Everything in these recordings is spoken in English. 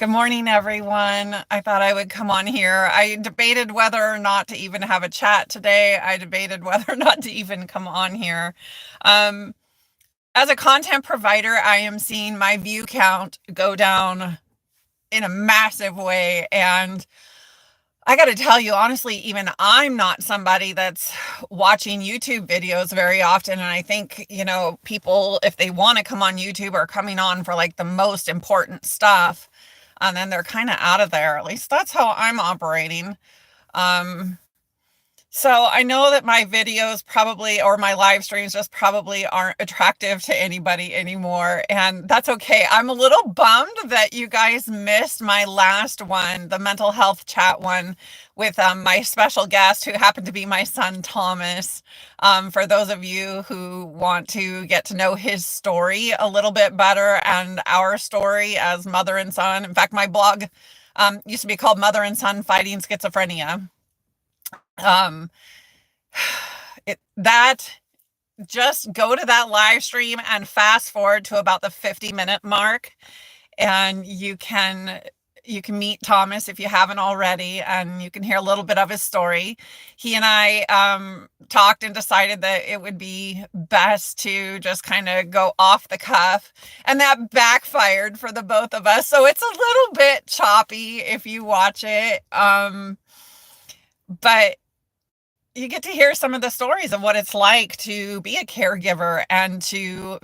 Good morning, everyone. I thought I would come on here. I debated whether or not to even have a chat today. I debated whether or not to even come on here. Um, as a content provider, I am seeing my view count go down in a massive way. And I got to tell you, honestly, even I'm not somebody that's watching YouTube videos very often. And I think, people, if they want to come on YouTube, are coming on for like the most important stuff. And then they're kind of out of there. At least that's how I'm operating. Um, so I know that my videos probably, or my live streams just probably aren't attractive to anybody anymore. And that's okay. I'm a little bummed that you guys missed my last one, the mental health chat one with my special guest who happened to be my son, Thomas. For those of you who want to get to know his story a little bit better and our story as mother and son. In fact, my blog used to be called Mother and Son Fighting Schizophrenia. Um, that just go to that live stream and fast forward to about the 50-minute mark, and you can meet Thomas if you haven't already, and you can hear a little bit of his story. He and I talked and decided that it would be best to just kind of go off the cuff, and that backfired for the both of us. So it's a little bit choppy if you watch it. But you get to hear some of the stories of what it's like to be a caregiver and to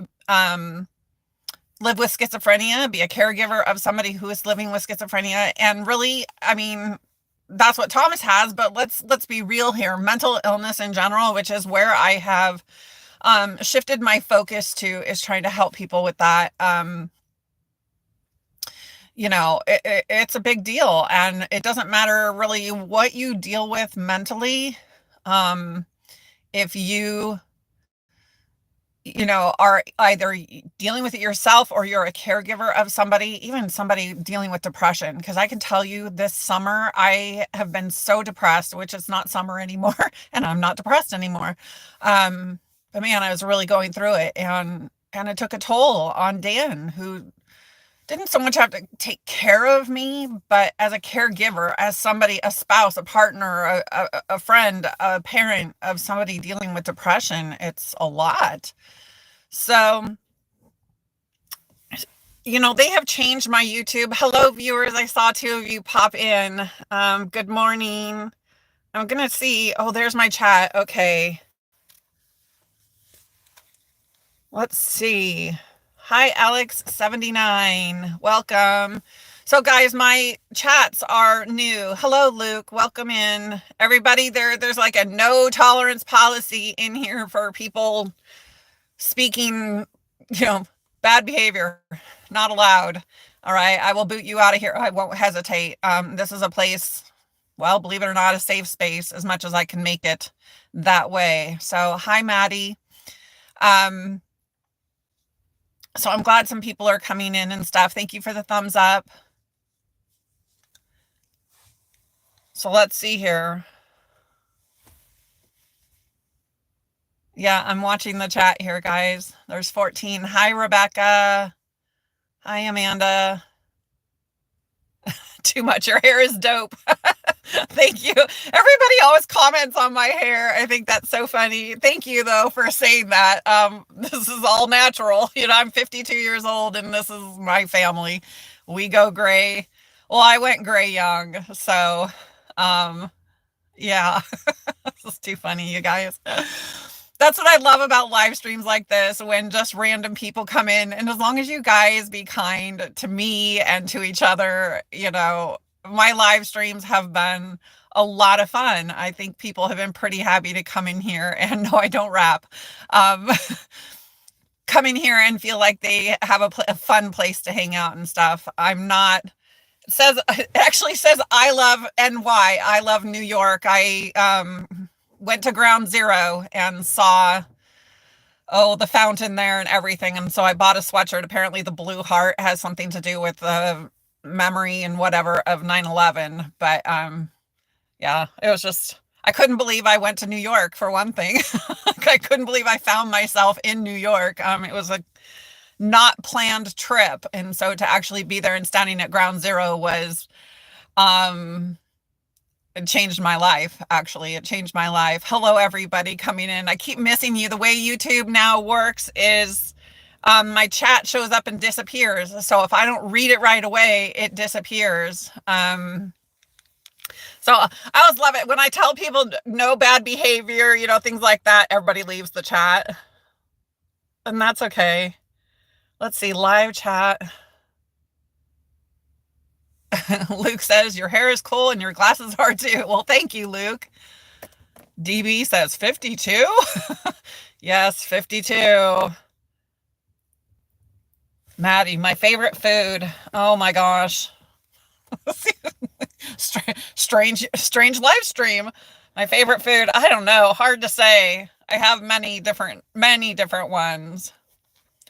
live with schizophrenia, be a caregiver of somebody who is living with schizophrenia. And really, I mean, that's what Thomas has, but let's be real here. Mental illness in general, which is where I have shifted my focus to, is trying to help people with that. It's a big deal, and it doesn't matter really what you deal with mentally. If are either dealing with it yourself, or you're a caregiver of somebody, even somebody dealing with depression. Because I can tell you, this summer I have been so depressed, which is not summer anymore, and I'm not depressed anymore. But man, I was really going through it, and it took a toll on Dan, who didn't so much have to take care of me, but as a caregiver, as somebody, a spouse, a partner, a friend, a parent of somebody dealing with depression, it's a lot. So, they have changed my YouTube. Hello, viewers. I saw two of you pop in. Good morning. I'm going to see. Oh, there's my chat. Okay. Let's see. Hi, Alex79. Welcome. So, guys, my chats are new. Hello, Luke. Welcome in. Everybody, there's like a no tolerance policy in here for people speaking, bad behavior. Not allowed. All right. I will boot you out of here. I won't hesitate. This is a place, well, believe it or not, a safe space, as much as I can make it that way. So, hi, Maddie. So I'm glad some people are coming in and stuff. Thank you for the thumbs up. So let's see here. Yeah, I'm watching the chat here, guys. There's 14. Hi, Rebecca. Hi, Amanda. Too much. Your hair is dope. Thank you. Everybody always comments on my hair. I think that's so funny. Thank you, though, for saying that. This is all natural. I'm 52 years old, and this is my family. We go gray. Well, I went gray young. So, yeah, this is too funny, you guys. That's what I love about live streams like this, when just random people come in. And as long as you guys be kind to me and to each other, my live streams have been a lot of fun. I think people have been pretty happy to come in here, and no, I don't rap. Come in here and feel like they have a fun place to hang out and stuff. It actually says I love NY. I love New York. I went to Ground Zero and saw the fountain there and everything, and so I bought a sweatshirt. Apparently the blue heart has something to do with the memory and whatever of 9/11. But yeah, it was just, I couldn't believe I went to New York, for one thing. I couldn't believe I found myself in New York. It was not planned trip. And so to actually be there and standing at ground zero was, um, it changed my life. Actually, it changed my life. Hello, everybody coming in. I keep missing you. The way YouTube now works is, my chat shows up and disappears. So if I don't read it right away, it disappears. So I always love it when I tell people no bad behavior, things like that. Everybody leaves the chat, and that's okay. Let's see, live chat. Luke says your hair is cool and your glasses are too. Well, thank you, Luke. DB says 52. Yes, 52. Maddie, my favorite food. Oh my gosh. Strange live stream. My favorite food. I don't know. Hard to say. I have many different ones.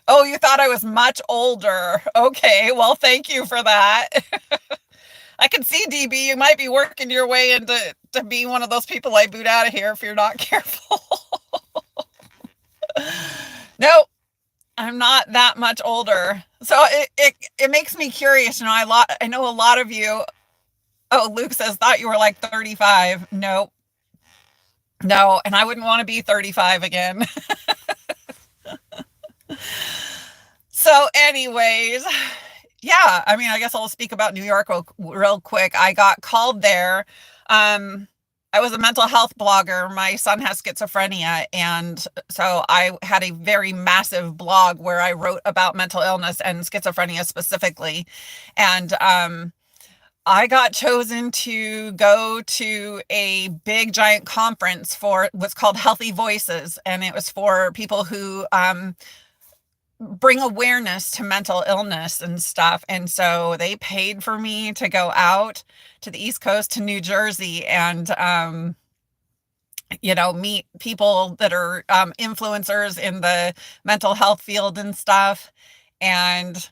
Oh, you thought I was much older. Okay, well, thank you for that. I can see, DB, you might be working your way into being one of those people I boot out of here if you're not careful. Nope, I'm not that much older. So it makes me curious. I know a lot of you. Oh, Luke says, thought you were like 35. Nope. No, and I wouldn't want to be 35 again. So anyways, yeah, I mean, I guess I'll speak about New York real quick. I got called there. I was a mental health blogger. My son has schizophrenia. And so I had a very massive blog where I wrote about mental illness and schizophrenia specifically. And I got chosen to go to a big giant conference for what's called Healthy Voices. And it was for people who bring awareness to mental illness and stuff. And so they paid for me to go out to the East Coast to New Jersey and, meet people that are influencers in the mental health field and stuff. And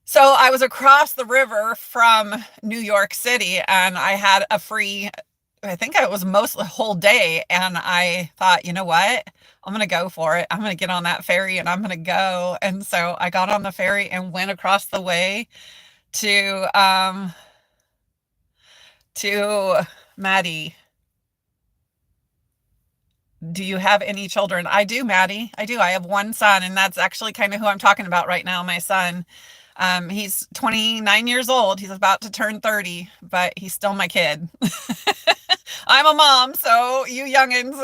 so I was across the river from New York City and I had a free, I think it was mostly the whole day. And I thought, you know what? I'm going to go for it. I'm going to get on that ferry and I'm going to go. And so I got on the ferry and went across the way to Maddie. Do you have any children? I do, Maddie. I do. I have one son, and that's actually kind of who I'm talking about right now, my son. He's 29 years old. He's about to turn 30, but he's still my kid. I'm a mom, so you youngins,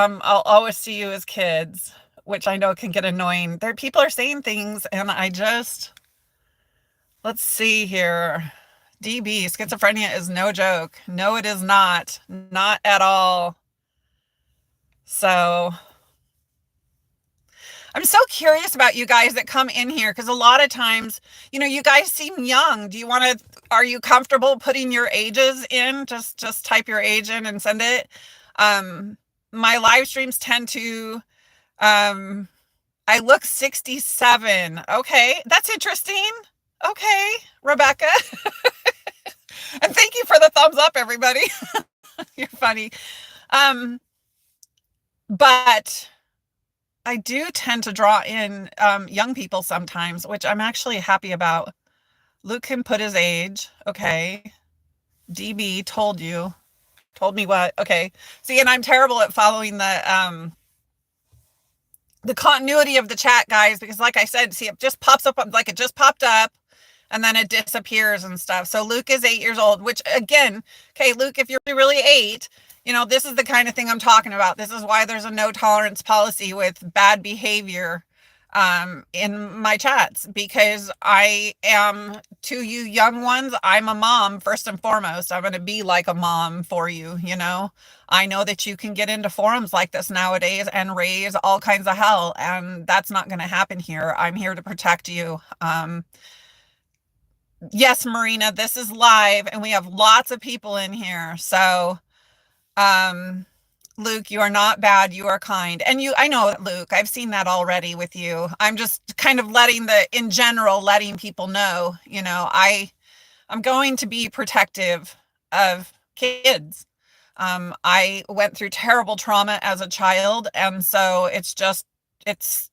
I'll always see you as kids, which I know can get annoying. People are saying things, and let's see here. DB, schizophrenia is no joke. No, it is not. Not at all. So I'm so curious about you guys that come in here because a lot of times, you guys seem young. Are you comfortable putting your ages in? Just type your age in and send it. My live streams tend to, I look 67. Okay, that's interesting. Okay, Rebecca. And thank you for the thumbs up, everybody. You're funny. But I do tend to draw in young people sometimes, which I'm actually happy about. Luke can put his age. Okay. DB told me what? Okay. See, and I'm terrible at following the continuity of the chat, guys, because like I said, see, it just pops up like it just popped up. And then it disappears and stuff. So Luke is 8 years old, which again, okay, Luke, if you're really 8, this is the kind of thing I'm talking about. This is why there's a no tolerance policy with bad behavior in my chats, because I am, to you young ones, I'm a mom first and foremost. I'm going to be like a mom for you. I know that you can get into forums like this nowadays and raise all kinds of hell, and that's not going to happen here. I'm here to protect you. Yes, Marina, this is live and we have lots of people in here. So, Luke, you are not bad. You are kind. And I know, Luke, I've seen that already with you. I'm just kind of letting people know, I'm going to be protective of kids. I went through terrible trauma as a child. And so it's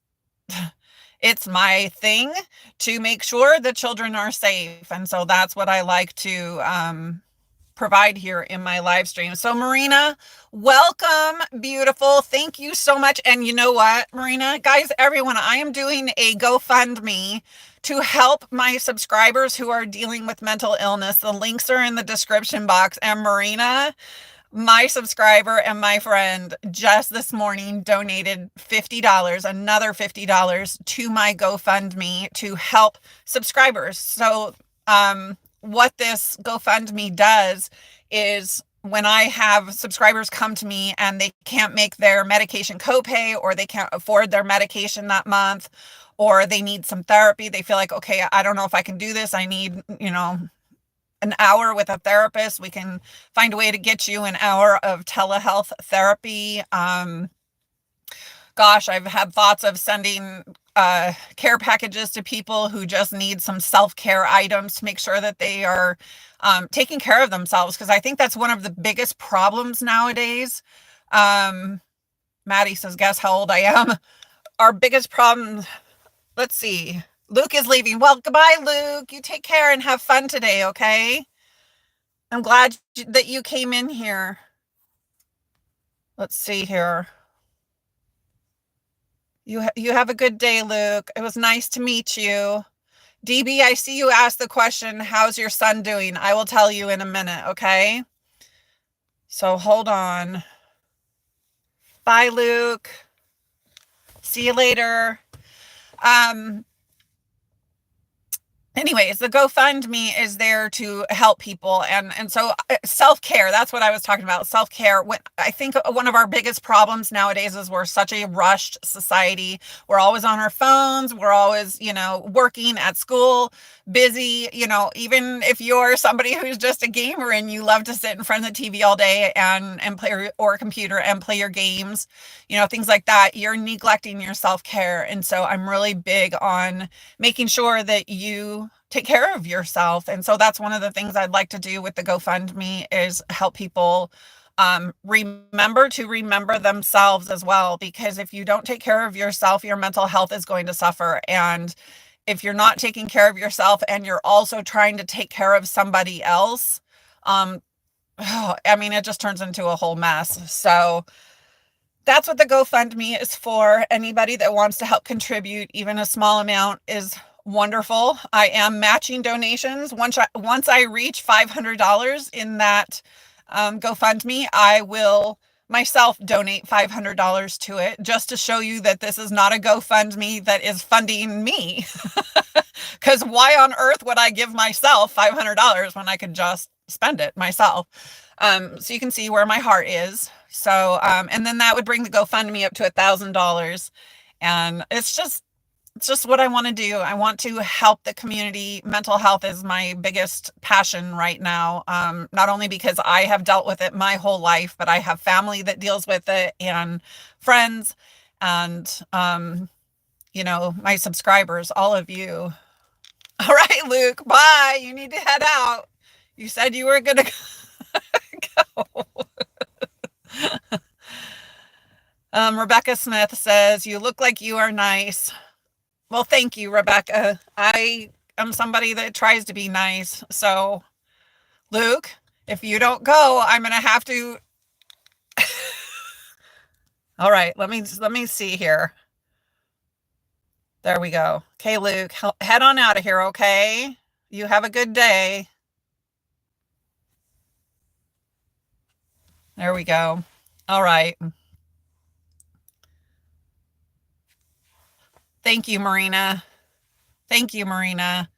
it's my thing to make sure the children are safe. And so that's what I like to provide here in my live stream. So Marina, welcome, beautiful. Thank you so much. And you know what, Marina, guys, everyone, I am doing a GoFundMe to help my subscribers who are dealing with mental illness. The links are in the description box. And Marina, my subscriber and my friend, just this morning donated $50, another $50 to my GoFundMe to help subscribers. So what this GoFundMe does is when I have subscribers come to me and they can't make their medication copay, or they can't afford their medication that month, or they need some therapy, they feel like, okay, I don't know if I can do this. I need, an hour with a therapist. We can find a way to get you an hour of telehealth therapy. Gosh, I've had thoughts of sending care packages to people who just need some self-care items to make sure that they are taking care of themselves, because I think that's one of the biggest problems nowadays. Maddie says, guess how old I am? Our biggest problem, let's see. Luke is leaving. Well, goodbye, Luke. You take care and have fun today, okay? I'm glad that you came in here. Let's see here. You have a good day, Luke. It was nice to meet you. DB, I see you asked the question, how's your son doing? I will tell you in a minute, okay? So hold on. Bye, Luke. See you later. Anyways, the GoFundMe is there to help people. And so self-care, that's what I was talking about. Self-care. I think one of our biggest problems nowadays is we're such a rushed society. We're always on our phones. We're always, working at school, busy, even if you're somebody who's just a gamer and you love to sit in front of the TV all day and play, or a computer and play your games, things like that, you're neglecting your self-care. And so I'm really big on making sure that you take care of yourself. And so that's one of the things I'd like to do with the GoFundMe, is help people remember themselves as well. Because if you don't take care of yourself, your mental health is going to suffer. And if you're not taking care of yourself and you're also trying to take care of somebody else, it just turns into a whole mess. So that's what the GoFundMe is for. Anybody that wants to help contribute, even a small amount, is wonderful. I am matching donations. Once I reach $500 in that GoFundMe, I will myself donate $500 to it, just to show you that this is not a GoFundMe that is funding me. Because why on earth would I give myself $500 when I could just spend it myself? So you can see where my heart is. So, and then that would bring the GoFundMe up to $1,000. And it's just what I want to do. I want to help the community. Mental health is my biggest passion right now. Not only because I have dealt with it my whole life, but I have family that deals with it, and friends, and, my subscribers, all of you. All right, Luke, bye. You need to head out. You said you were going to go. Rebecca Smith says, you look like you are nice. Well, thank you, Rebecca. I am somebody that tries to be nice. So, Luke, if you don't go, I'm going to have to. All right, let me see here. There we go. Okay, Luke, head on out of here, okay? You have a good day. There we go. All right. Thank you, Marina. Thank you, Marina.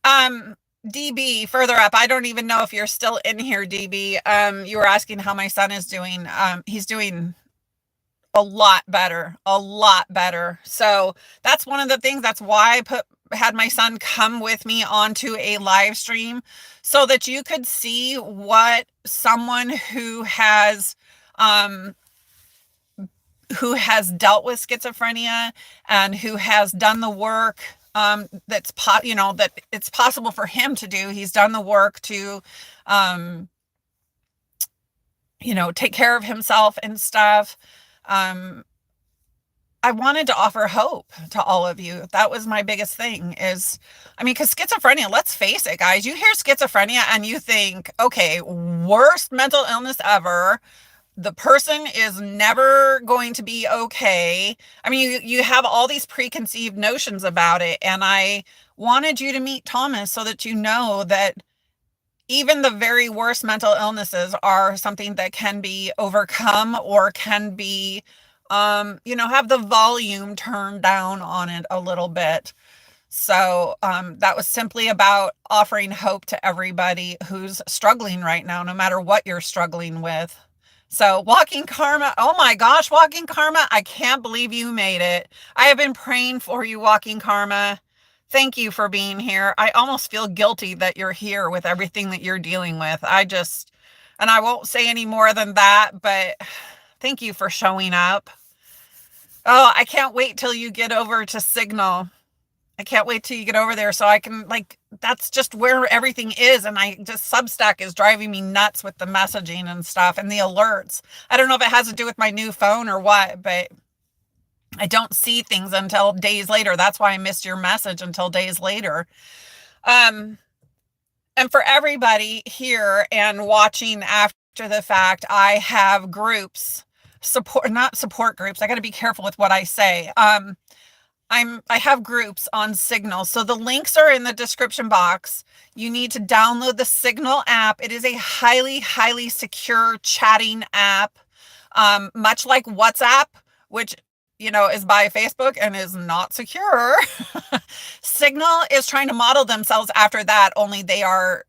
DB, further up, I don't even know if you're still in here, DB. You were asking how my son is doing. He's doing a lot better. So that's one of the things. That's why I had my son come with me onto a live stream, so that you could see what someone who has dealt with schizophrenia and who has done the work that it's possible for him to do. He's done the work to take care of himself and stuff. I wanted to offer hope to all of you. That was my biggest thing is, I mean, because schizophrenia, let's face it, guys, you hear schizophrenia and you think, okay, worst mental illness ever. The person is never going to be okay. I mean, you have all these preconceived notions about it. And I wanted you to meet Thomas so that you know that even the very worst mental illnesses are something that can be overcome or can be, have the volume turned down on it a little bit. So that was simply about offering hope to everybody who's struggling right now, no matter what you're struggling with. So Walking Karma, oh my gosh, Walking Karma, I can't believe you made it. I have been praying for you, Walking Karma. Thank you for being here. I almost feel guilty that you're here with everything that you're dealing with. And I won't say any more than that, but thank you for showing up. Oh, I can't wait till you get over to Signal. I can't wait till you get over there so I can, that's just where everything is. And Substack is driving me nuts with the messaging and stuff and the alerts. I don't know if it has to do with my new phone or what, but I don't see things until days later. That's why I missed your message until days later. And for everybody here and watching after the fact, I have groups, not support groups. I got to be careful with what I say. I have groups on Signal. So the links are in the description box. You need to download the Signal app. It is a highly, highly secure chatting app, much like WhatsApp, which, is by Facebook and is not secure. Signal is trying to model themselves after that, only they are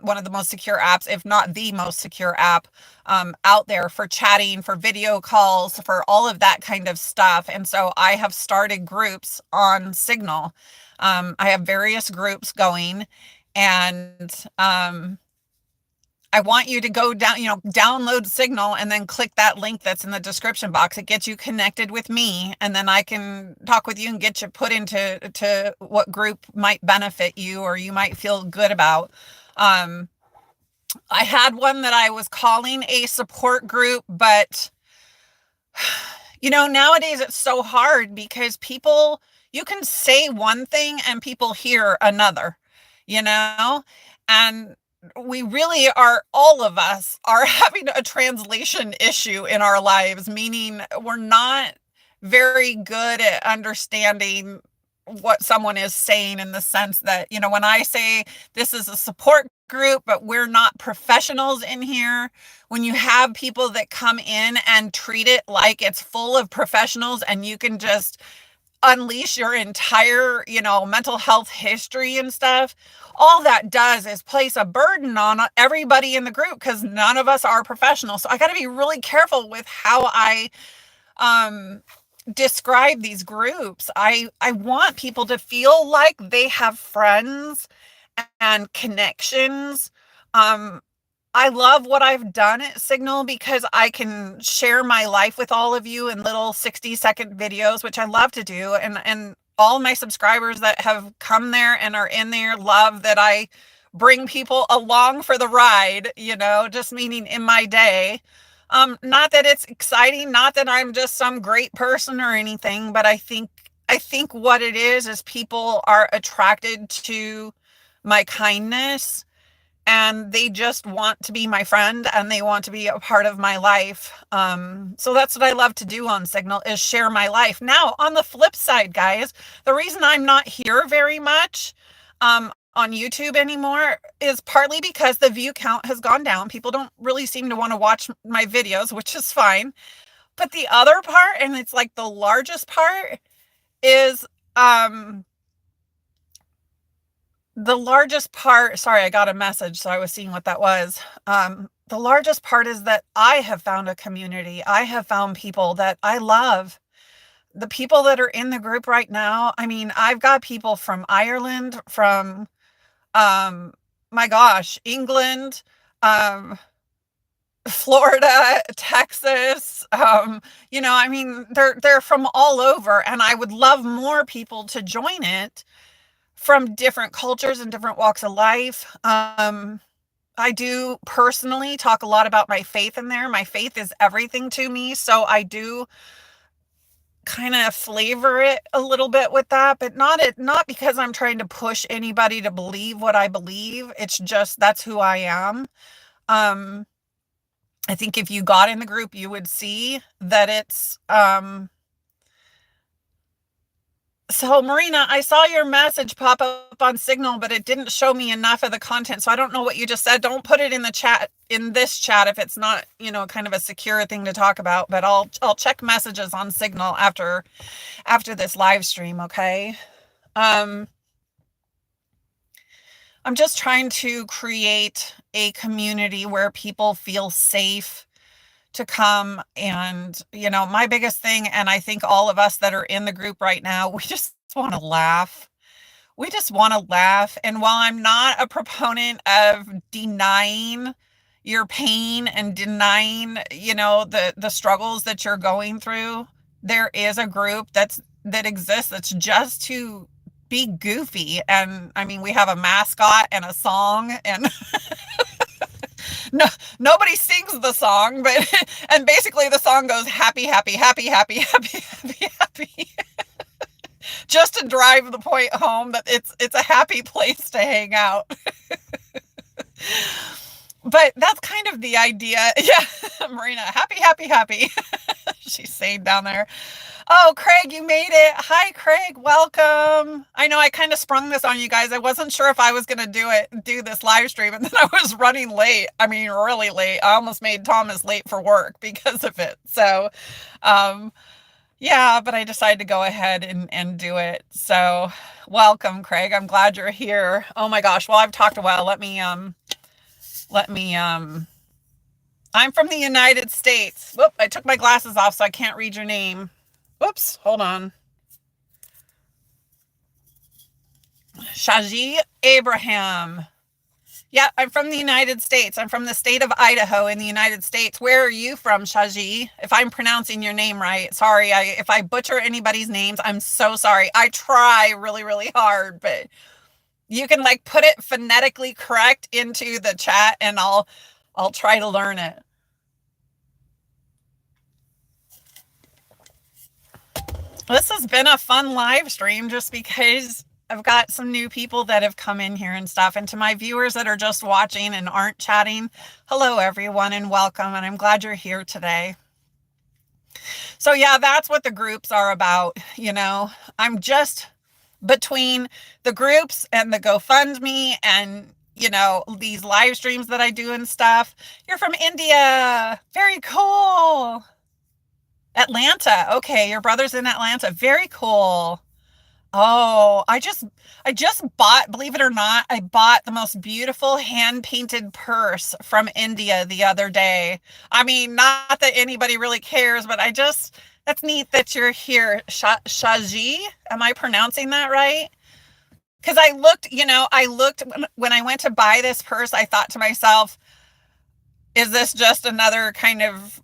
one of the most secure apps, if not the most secure app out there for chatting, for video calls, for all of that kind of stuff. And so I have started groups on Signal. I have various groups going, and I want you to go down, download Signal and then click that link that's in the description box. It gets you connected with me, and then I can talk with you and get you put into what group might benefit you or you might feel good about. I had one that I was calling a support group, but nowadays it's so hard because you can say one thing and people hear another, and we really are, all of us are having a translation issue in our lives, meaning we're not very good at understanding what someone is saying, in the sense that, when I say this is a support group, but we're not professionals in here, when you have people that come in and treat it like it's full of professionals and you can just unleash your entire, mental health history and stuff, all that does is place a burden on everybody in the group because none of us are professionals. So I got to be really careful with how I describe these groups. I want people to feel like they have friends and connections. I love what I've done at Signal because I can share my life with all of you in little 60-second videos, which I love to do. And all my subscribers that have come there and are in there love that I bring people along for the ride, just meaning in my day. Not that it's exciting, not that I'm just some great person or anything, but I think what it is people are attracted to my kindness, and they just want to be my friend and they want to be a part of my life. So that's what I love to do on Signal, is share my life. Now, on the flip side, guys, the reason I'm not here very much on YouTube anymore is partly because the view count has gone down. People don't really seem to want to watch my videos, which is fine. But the other part, and it's like the largest part, is sorry, I got a message, so I was seeing what that was. The largest part is that I have found a community. I have found people that I love. The people that are in the group right now, I mean, I've got people from Ireland, from, my gosh, England, Florida, Texas, I mean, they're from all over, and I would love more people to join it from different cultures and different walks of life. I do personally talk a lot about my faith in there. My faith is everything to me. So I do kind of flavor it a little bit with that, but not because I'm trying to push anybody to believe what I believe. It's just that's who I am. Um, I think if you got in the group, you would see that it's so Marina, I saw your message pop up on Signal, but it didn't show me enough of the content. So I don't know what you just said. Don't put it in the chat, in this chat, if it's not, kind of a secure thing to talk about, but I'll check messages on Signal after this live stream, okay? Um I'm just trying to create a community where people feel safe to come. And my biggest thing, and I think all of us that are in the group right now, we just want to laugh. We just want to laugh. And while I'm not a proponent of denying your pain and denying, the struggles that you're going through, there is a group that exists that's just to be goofy. And I mean, we have a mascot and a song, and no, nobody sings the song, but and basically the song goes happy, happy, happy, happy, happy, happy, happy. Just to drive the point home that it's a happy place to hang out. But that's kind of the idea. Yeah, Marina, happy, happy, happy. She's saying down there. Oh, Craig, you made it. Hi, Craig. Welcome. I know I kind of sprung this on you guys. I wasn't sure if I was going to do this live stream, and then I was running late. I mean, really late. I almost made Thomas late for work because of it. So, yeah, but I decided to go ahead and do it. So, welcome, Craig. I'm glad you're here. Oh my gosh. Well, I've talked a while. I'm from the United States. Whoop, I took my glasses off so I can't read your name. Whoops, hold on. Shaji Abraham. Yeah, I'm from the United States. I'm from the state of Idaho in the United States. Where are you from, Shaji? If I'm pronouncing your name right. Sorry, if I butcher anybody's names, I'm so sorry. I try really, really hard, but you can put it phonetically correct into the chat, and I'll try to learn it. This has been a fun live stream just because I've got some new people that have come in here and stuff. And to my viewers that are just watching and aren't chatting, hello everyone and welcome. And I'm glad you're here today. So yeah, that's what the groups are about. I'm just between the groups and the GoFundMe and these live streams that I do and stuff. You're from India. Very cool. Atlanta. Okay, your brother's in Atlanta. Very cool. Oh, I just bought, believe it or not, I bought the most beautiful hand-painted purse from India the other day. I mean, not that anybody really cares, but that's neat that you're here. Shaji, am I pronouncing that right? Because I looked when I went to buy this purse, I thought to myself, is this just another kind of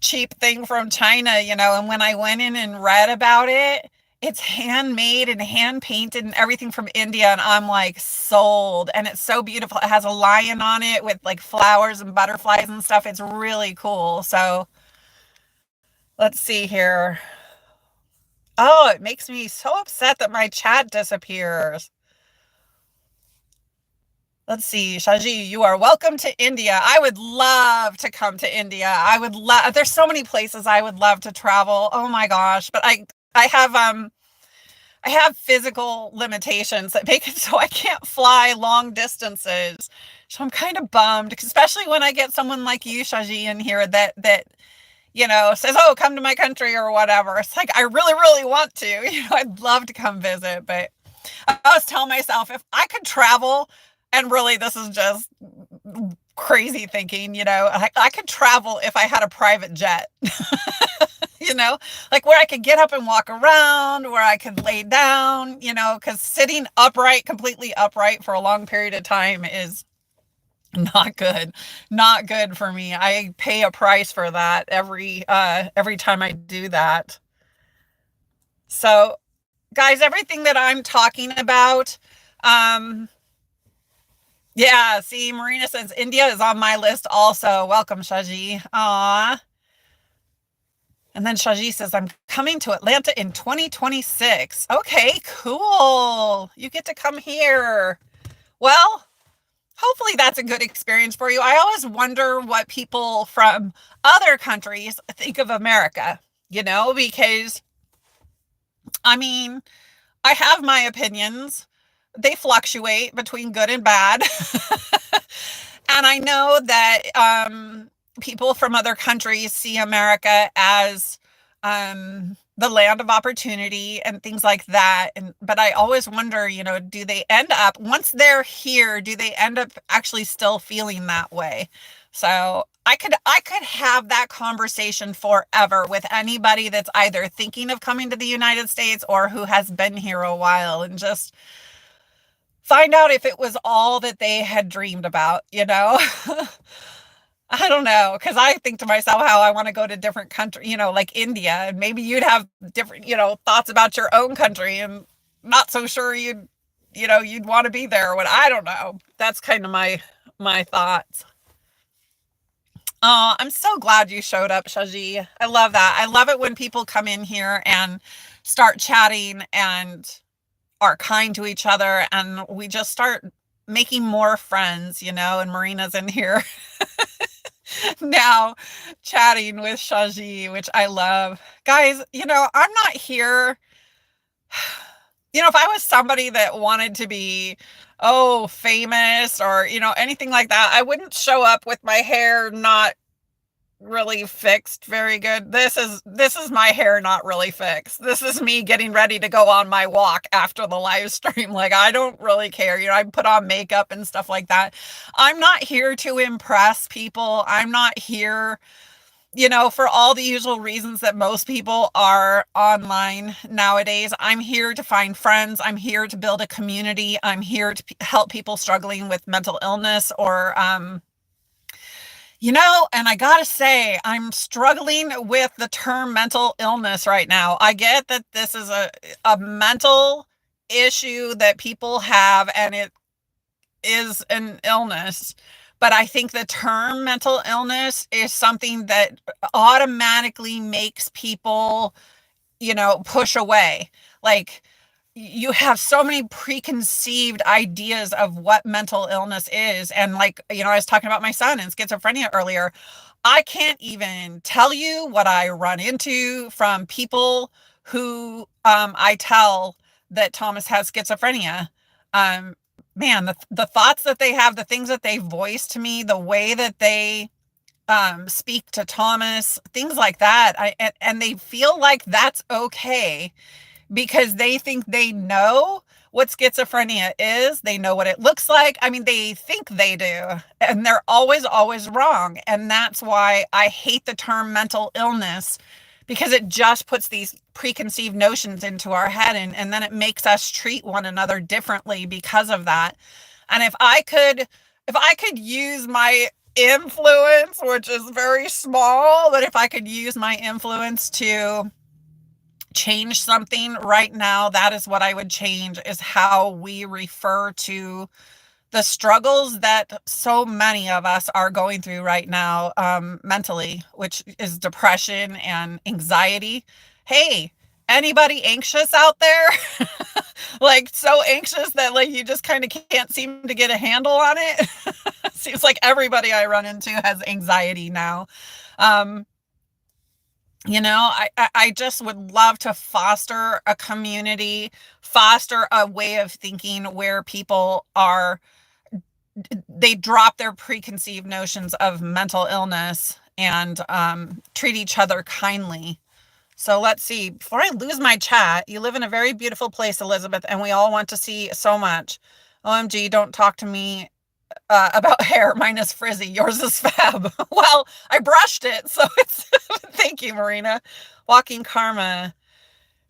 cheap thing from China, and when I went in and read about it, it's handmade and hand painted and everything from India, and I'm sold. And it's so beautiful. It has a lion on it with flowers and butterflies and stuff. It's really cool. So let's see here. Oh, it makes me so upset that my chat disappears. Let's see, Shaji, you are welcome to India. I would love to come to India. There's so many places I would love to travel. Oh my gosh. But I have physical limitations that make it so I can't fly long distances. So I'm kind of bummed, especially when I get someone like you, Shaji, in here that says, oh, come to my country or whatever. It's I really, really want to. I'd love to come visit, but I was telling myself if I could travel, and really this is just crazy thinking, I could travel if I had a private jet, where I could get up and walk around, where I could lay down, because sitting completely upright for a long period of time is not good for me. I pay a price for that every time I do that. So guys, everything that I'm talking about, yeah, see, Marina says India is on my list also. Welcome, Shaji. Aw. And then Shaji says, I'm coming to Atlanta in 2026. Okay, cool. You get to come here. Well, hopefully that's a good experience for you. I always wonder what people from other countries think of America, because I mean, I have my opinions. They fluctuate between good and bad. And I know that people from other countries see America as the land of opportunity and things like that. But I always wonder, do they end up, once they're here, do they end up actually still feeling that way? So I could have that conversation forever with anybody that's either thinking of coming to the United States or who has been here a while, and just find out if it was all that they had dreamed about. I don't know, because I think to myself how I want to go to different country, like India, and maybe you'd have different, thoughts about your own country, and not so sure you'd want to be there or what. I don't know. That's kind of my thoughts. Oh, I'm so glad you showed up, Shaji. I love that. I love it when people come in here and start chatting and are kind to each other, and we just start making more friends, and Marina's in here now chatting with Shaji, which I love. Guys, I'm not here. If I was somebody that wanted to be, famous or, anything like that, I wouldn't show up with my hair not really fixed very good. This is my hair not really fixed. This is me getting ready to go on my walk after the live stream. Like, I don't really care. I put on makeup and stuff like that. I'm not here to impress people. I'm not here, for all the usual reasons that most people are online nowadays. I'm here to find friends. I'm here to build a community. I'm here to help people struggling with mental illness or and I gotta say, I'm struggling with the term mental illness right now. I get that this is a mental issue that people have, and it is an illness. But I think the term mental illness is something that automatically makes people, push away. Like, you have so many preconceived ideas of what mental illness is. And like, I was talking about my son and schizophrenia earlier. I can't even tell you what I run into from people who I tell that Thomas has schizophrenia. Man, the thoughts that they have, the things that they voice to me, the way that they speak to Thomas, things like that. And they feel like that's okay because they think they know what schizophrenia is. They know what it looks like. I mean, they think they do, and they're always, always wrong. And that's why I hate the term mental illness, because it just puts these preconceived notions into our head, and then it makes us treat one another differently because of that. And if I could use my influence, which is very small, but if I could use my influence to change something right now, that is what I would change, is how we refer to the struggles that so many of us are going through right now, mentally, which is depression and anxiety. Hey, anybody anxious out there? Like, so anxious that like you just kind of can't seem to get a handle on it. Seems like everybody I run into has anxiety now. Um, I just would love to foster a community, foster a way of thinking where people they drop their preconceived notions of mental illness and treat each other kindly. So let's see. Before I lose my chat, you live in a very beautiful place, Elizabeth, and we all want to see so much. OMG, don't talk to me about hair. Mine is frizzy. Yours is fab. Well, I brushed it, so it's thank you, Marina. Walking Karma.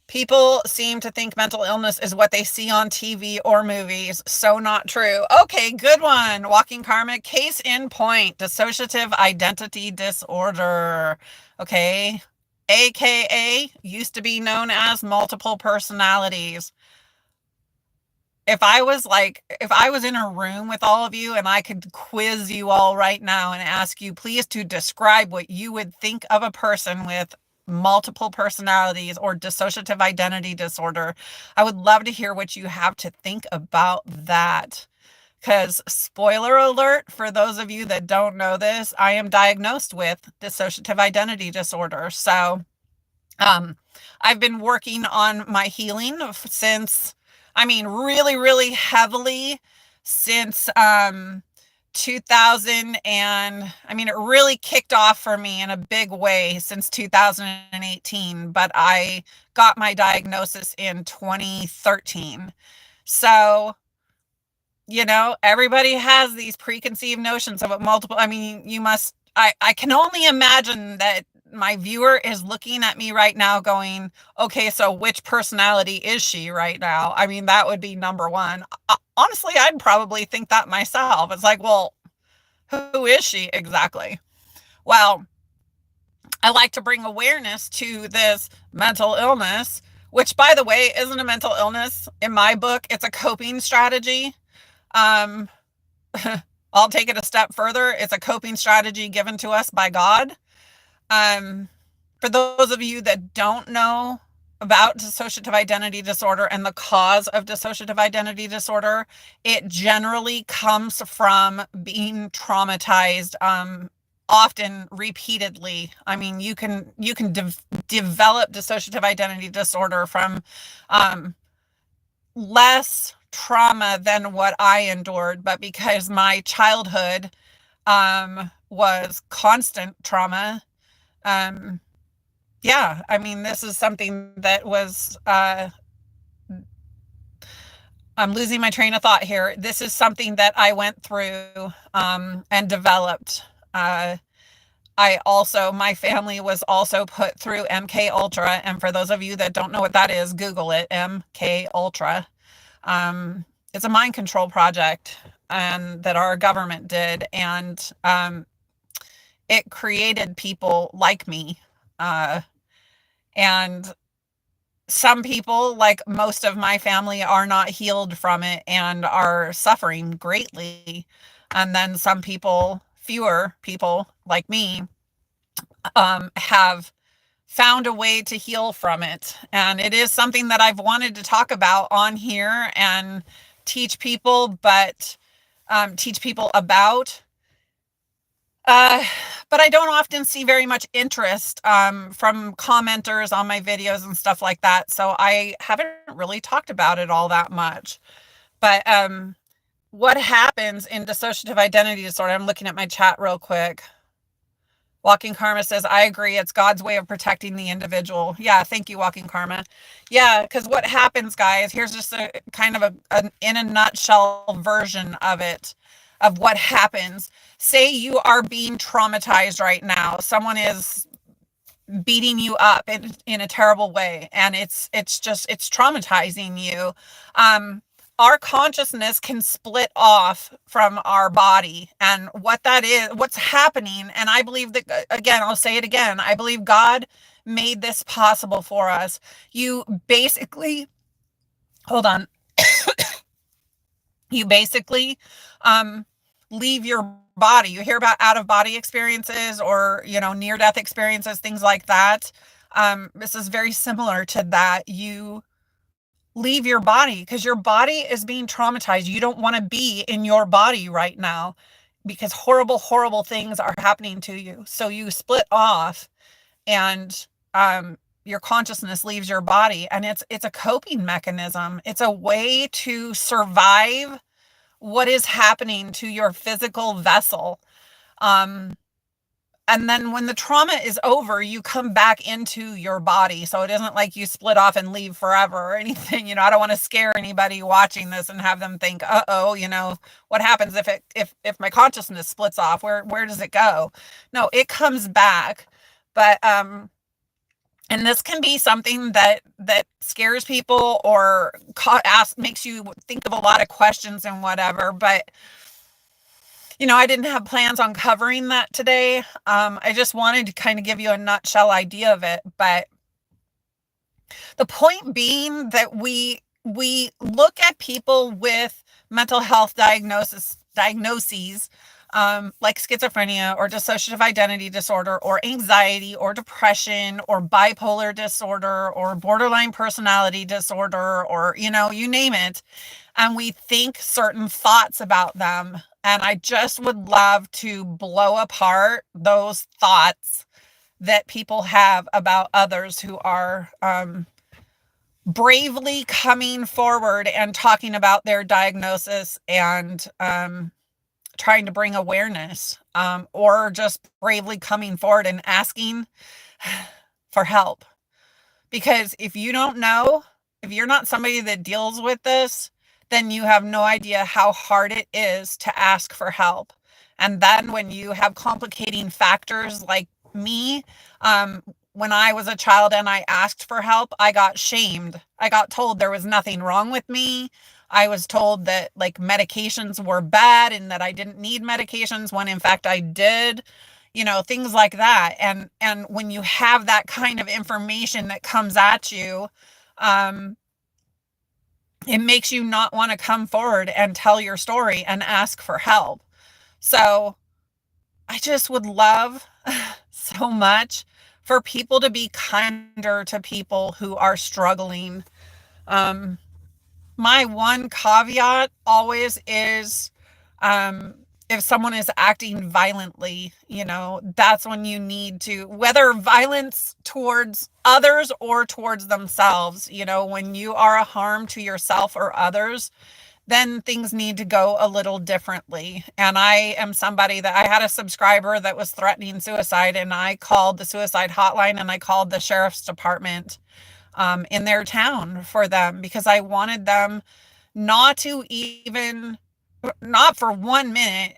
People seem to think mental illness is what they see on TV or movies. So not true. Okay, good one. Walking Karma. Case in point. Dissociative identity disorder. Okay. AKA used to be known as multiple personalities. If I was in a room with all of you and I could quiz you all right now and ask you please to describe what you would think of a person with multiple personalities or dissociative identity disorder, I would love to hear what you have to think about that. Because, spoiler alert, for those of you that don't know this, I am diagnosed with dissociative identity disorder. So, I've been working on my healing since, really, really heavily since 2000. And it really kicked off for me in a big way since 2018. But I got my diagnosis in 2013. So, everybody has these preconceived notions of multiple. I can only imagine that my viewer is looking at me right now going, okay, so which personality is she right now? That would be number one. Honestly, I'd probably think that myself. It's like, well, who is she exactly? Well, I like to bring awareness to this mental illness, which, by the way, isn't a mental illness. In my book, it's a coping strategy. I'll take it a step further. It's a coping strategy given to us by God. For those of you that don't know about dissociative identity disorder and the cause of dissociative identity disorder, it generally comes from being traumatized, often repeatedly. You can develop dissociative identity disorder from less trauma than what I endured, but because my childhood was constant trauma, this is something that was I'm losing my train of thought here. This is something that I went through and developed. My family was also put through MK Ultra, and for those of you that don't know what that is, Google it, MK Ultra. It's a mind control project that our government did, and it created people like me. And some people, like most of my family, are not healed from it and are suffering greatly. And then some people, fewer people like me, have found a way to heal from it. And it is something that I've wanted to talk about on here and teach people about. But I don't often see very much interest from commenters on my videos and stuff like that. So I haven't really talked about it all that much. But what happens in dissociative identity disorder? I'm looking at my chat real quick. Walking Karma says, I agree. It's God's way of protecting the individual. Yeah, thank you, Walking Karma. Yeah, because what happens, guys, here's just a kind of in a nutshell version of it, of what happens. Say you are being traumatized right now. Someone is beating you up in a terrible way, and it's traumatizing you. Our consciousness can split off from our body, and what that is, what's happening. And I believe that, again, I'll say it again, I believe God made this possible for us. You basically, hold on. You basically leave your body. You hear about out-of-body experiences or, near-death experiences, things like that. This is very similar to that. You leave your body because your body is being traumatized. You don't want to be in your body right now because horrible, horrible things are happening to you. So you split off, and your consciousness leaves your body, and it's a coping mechanism. It's a way to survive what is happening to your physical vessel. And then when the trauma is over, you come back into your body. So it isn't like you split off and leave forever or anything. I don't want to scare anybody watching this and have them think, uh-oh, what happens if my consciousness splits off? Where does it go? No, it comes back. But and this can be something that scares people or makes you think of a lot of questions and whatever. But I didn't have plans on covering that today. I just wanted to kind of give you a nutshell idea of it. But the point being that we look at people with mental health diagnoses like schizophrenia or dissociative identity disorder or anxiety or depression or bipolar disorder or borderline personality disorder, or, you name it. And we think certain thoughts about them. And I just would love to blow apart those thoughts that people have about others who are bravely coming forward and talking about their diagnosis and trying to bring awareness, or just bravely coming forward and asking for help. Because if you don't know, if you're not somebody that deals with this, then you have no idea how hard it is to ask for help. And then when you have complicating factors like me, when I was a child and I asked for help, I got shamed. I got told there was nothing wrong with me. I was told that like medications were bad and that I didn't need medications when in fact I did, things like that. And when you have that kind of information that comes at you, it makes you not want to come forward and tell your story and ask for help. So I just would love so much for people to be kinder to people who are struggling. My one caveat always is, if someone is acting violently, that's when you need to, whether violence towards others or towards themselves, when you are a harm to yourself or others, then things need to go a little differently. And I am somebody that I had a subscriber that was threatening suicide, and I called the suicide hotline and I called the sheriff's department in their town for them, because I wanted them not to even, not for 1 minute,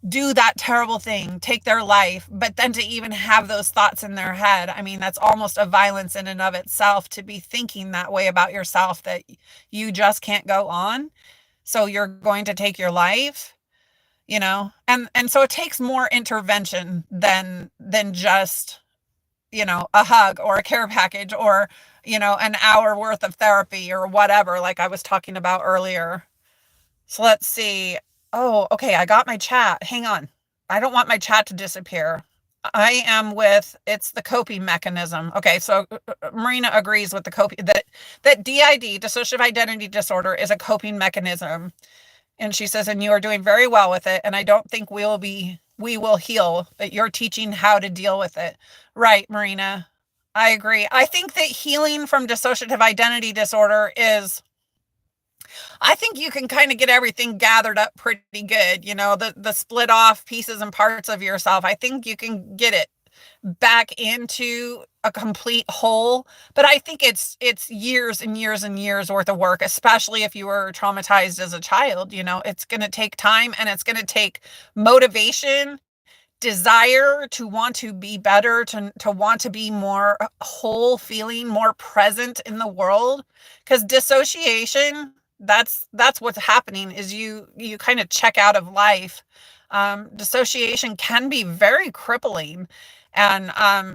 do that terrible thing, take their life, but then to even have those thoughts in their head. I mean, that's almost a violence in and of itself, to be thinking that way about yourself, that you just can't go on, so you're going to take your life, and so it takes more intervention than just, a hug or a care package or, an hour worth of therapy or whatever, like I was talking about earlier. So let's see. Oh, okay. I got my chat. Hang on. I don't want my chat to disappear. I am with, it's the coping mechanism. Okay. So Marina agrees with the coping, that DID, dissociative identity disorder, is a coping mechanism. And she says, and you are doing very well with it. And I don't think we will heal, but you're teaching how to deal with it. Right, Marina. I agree. I think that healing from dissociative identity disorder is, I think you can kind of get everything gathered up pretty good. The split off pieces and parts of yourself. I think you can get it back into a complete whole, but I think it's years and years and years worth of work, especially if you were traumatized as a child. It's going to take time, and it's going to take motivation, desire to want to be better, to want to be more whole, feeling more present in the world. Because dissociation, that's what's happening, is you kind of check out of life. Dissociation can be very crippling and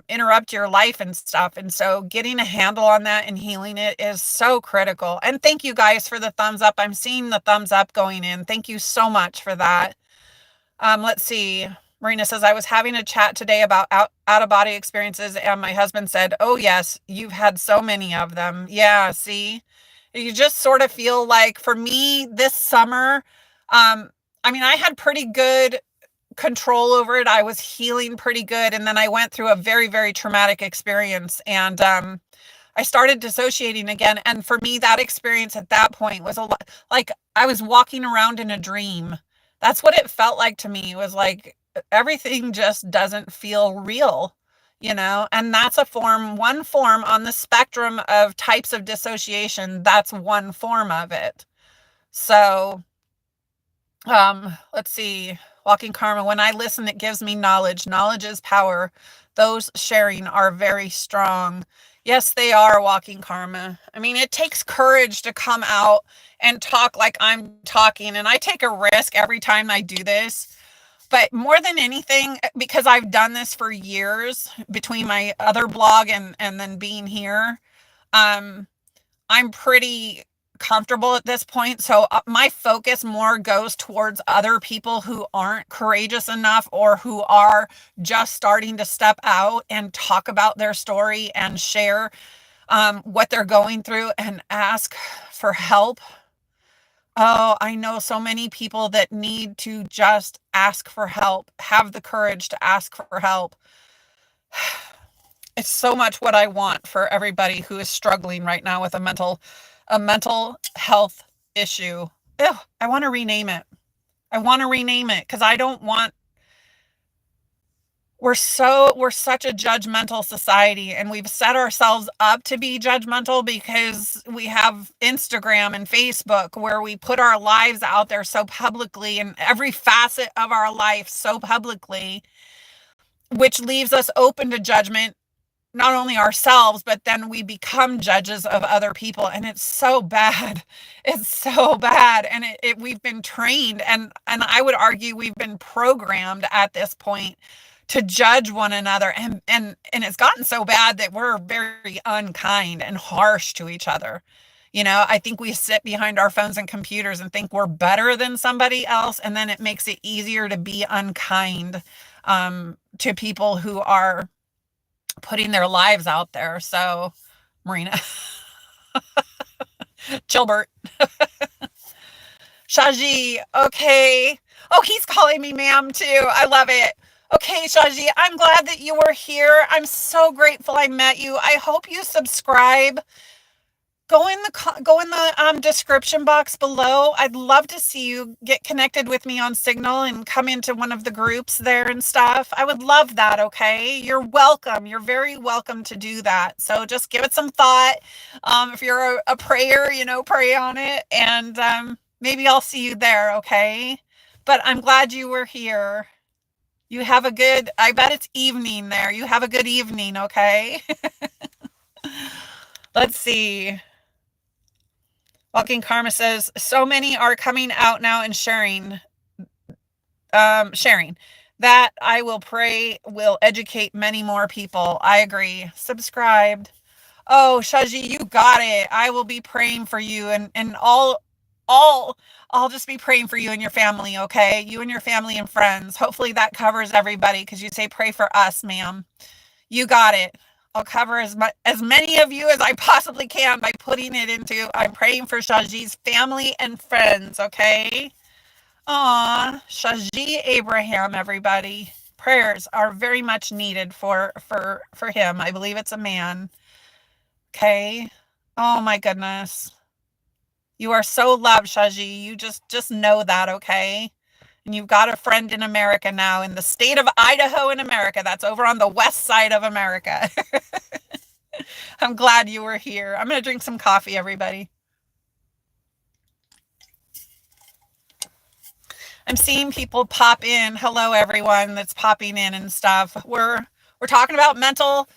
interrupt your life and stuff. And so getting a handle on that and healing it is so critical. And thank you guys for the thumbs up. I'm seeing the thumbs up going in. Thank you so much for that. Let's see. Marina says, I was having a chat today about out-of-body experiences, and my husband said, oh yes, you've had so many of them. Yeah, see? You just sort of feel like, for me this summer, I had pretty good control over it. I was healing pretty good. And then I went through a very, very traumatic experience, and I started dissociating again. And for me, that experience at that point was a lot like I was walking around in a dream. That's what it felt like to me. It was like everything just doesn't feel real, and that's one form on the spectrum of types of dissociation. That's one form of it. So, let's see. Walking Karma, when I listen, it gives me knowledge. Knowledge is power. Those sharing are very strong. Yes, they are, Walking Karma. It takes courage to come out and talk like I'm talking, and I take a risk every time I do this. But more than anything, because I've done this for years between my other blog and then being here, I'm pretty comfortable at this point. So my focus more goes towards other people who aren't courageous enough or who are just starting to step out and talk about their story and share what they're going through and ask for help. Oh, I know so many people that need to just ask for help, have the courage to ask for help. It's so much what I want for everybody who is struggling right now with a mental health issue. Ew, I want to rename it. I want to rename it because I don't want we're such a judgmental society, and we've set ourselves up to be judgmental because we have Instagram and Facebook where we put our lives out there so publicly and every facet of our life so publicly, which leaves us open to judgment, not only ourselves, but then we become judges of other people. And it's so bad. It's so bad. And we've been trained, and I would argue we've been programmed at this point to judge one another. And it's gotten so bad that we're very unkind and harsh to each other. I think we sit behind our phones and computers and think we're better than somebody else. And then it makes it easier to be unkind to people who are putting their lives out there. So, Marina, Chilbert, Shaji, okay. Oh, he's calling me ma'am too. I love it. Okay, Shaji, I'm glad that you were here. I'm so grateful I met you. I hope you subscribe. Go in the description box below. I'd love to see you get connected with me on Signal and come into one of the groups there and stuff. I would love that, okay? You're welcome. You're very welcome to do that. So just give it some thought. If you're a prayer, pray on it. And maybe I'll see you there, okay? But I'm glad you were here. You have I bet it's evening there. You have a good evening, okay? Let's see. Walking Karma says, so many are coming out now and sharing that. I will pray will educate many more people. I agree. Subscribed. Oh, Shaji, you got it. I will be praying for you and I'll just be praying for you and your family, okay? You and your family and friends. Hopefully that covers everybody because you say pray for us, ma'am. You got it. I'll cover as many of you as I possibly can by putting it into I'm praying for Shaji's family and friends, okay? Aw, Shaji Abraham, everybody. Prayers are very much needed for him. I believe it's a man. Okay? Oh my goodness. You are so loved, Shaji. You just know that, okay? And you've got a friend in America now, in the state of Idaho in America. That's over on the west side of America. I'm glad you were here. I'm going to drink some coffee, everybody. I'm seeing people pop in. Hello, everyone that's popping in and stuff. We're talking about mental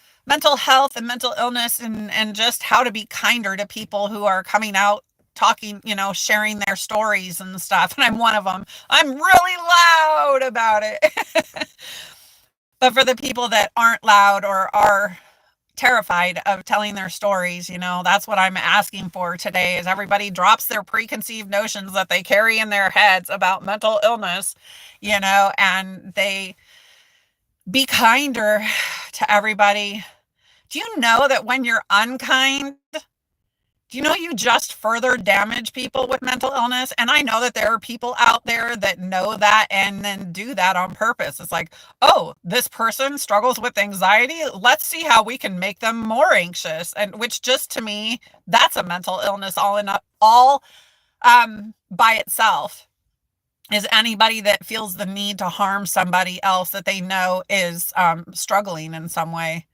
health and mental illness and just how to be kinder to people who are coming out talking, sharing their stories and stuff. And I'm one of them. I'm really loud about it. But for the people that aren't loud or are terrified of telling their stories, that's what I'm asking for today, is everybody drops their preconceived notions that they carry in their heads about mental illness, and they be kinder to everybody. Do you know that when you're unkind, you just further damage people with mental illness? And I know that there are people out there that know that and then do that on purpose. It's like, oh, this person struggles with anxiety. Let's see how we can make them more anxious. And which just to me, that's a mental illness all by itself. Is anybody that feels the need to harm somebody else that they know is struggling in some way.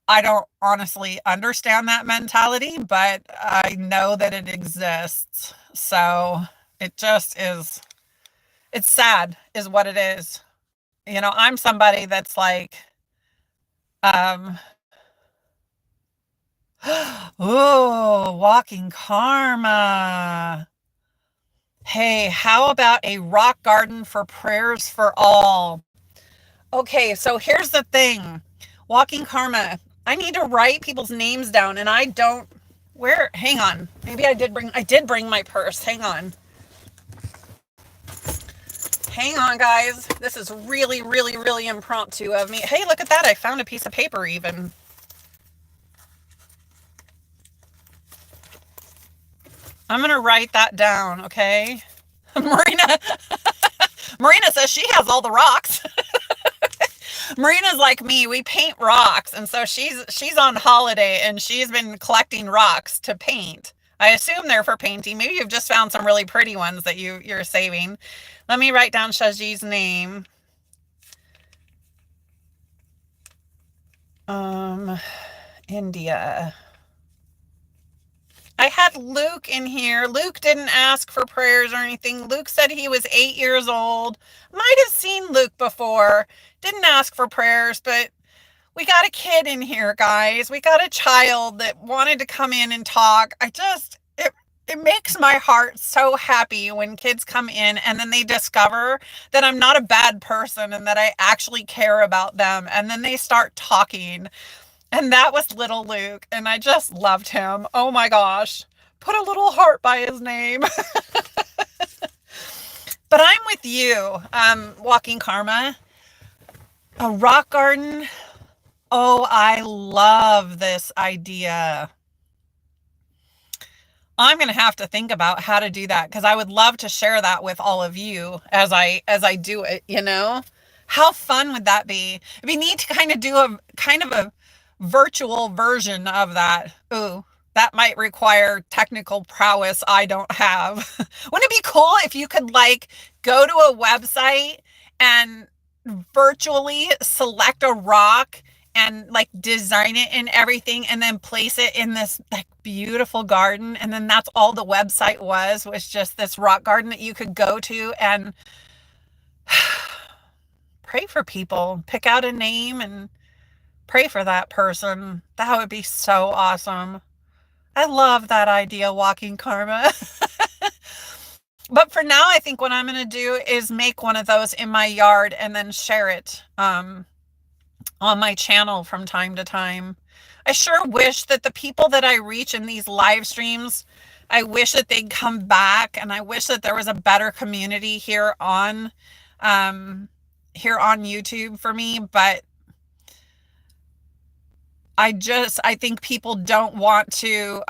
I don't honestly understand that mentality, but I know that it exists. So it just is, it's sad is what it is. I'm somebody that's like, oh, Walking Karma. Hey, how about a rock garden for prayers for all? Okay, so here's the thing. Walking Karma, I need to write people's names down, and I don't Where, hang on. Maybe I did bring my purse. Hang on. Hang on, guys. This is really, really, really impromptu of me. Hey, look at that. I found a piece of paper even. I'm going to write that down, okay? Marina Marina says she has all the rocks. Marina's like me. We paint rocks, and so she's on holiday and she's been collecting rocks to paint. I assume they're for painting. Maybe you've just found some really pretty ones that you're saving. Let me write down Shaji's name. India. I had Luke in here. Luke didn't ask for prayers or anything. Luke said he was 8 years old. Might have seen Luke before. Didn't ask for prayers, but we got a kid in here, guys. We got a child that wanted to come in and talk. It makes my heart so happy when kids come in and then they discover that I'm not a bad person and that I actually care about them. And then they start talking. And that was little Luke. And I just loved him. Oh my gosh. Put a little heart by his name. But I'm with you, Walking Karma. A rock garden. Oh, I love this idea. I'm going to have to think about how to do that because I would love to share that with all of you as I do it, you know? How fun would that be? It'd be neat to kind of do a virtual version of that. Ooh, that might require technical prowess I don't have. Wouldn't it be cool if you could like go to a website and virtually select a rock and like design it and everything and then place it in this like beautiful garden, and then that's all the website was just this rock garden that you could go to and pray for people, pick out a name and pray for that person. That would be so awesome. I love that idea, Walking Karma. But for now, I think what I'm going to do is make one of those in my yard and then share it on my channel from time to time. I sure wish that the people that I reach in these live streams, I wish that they'd come back, and I wish that there was a better community here on YouTube for me, but I think people don't want to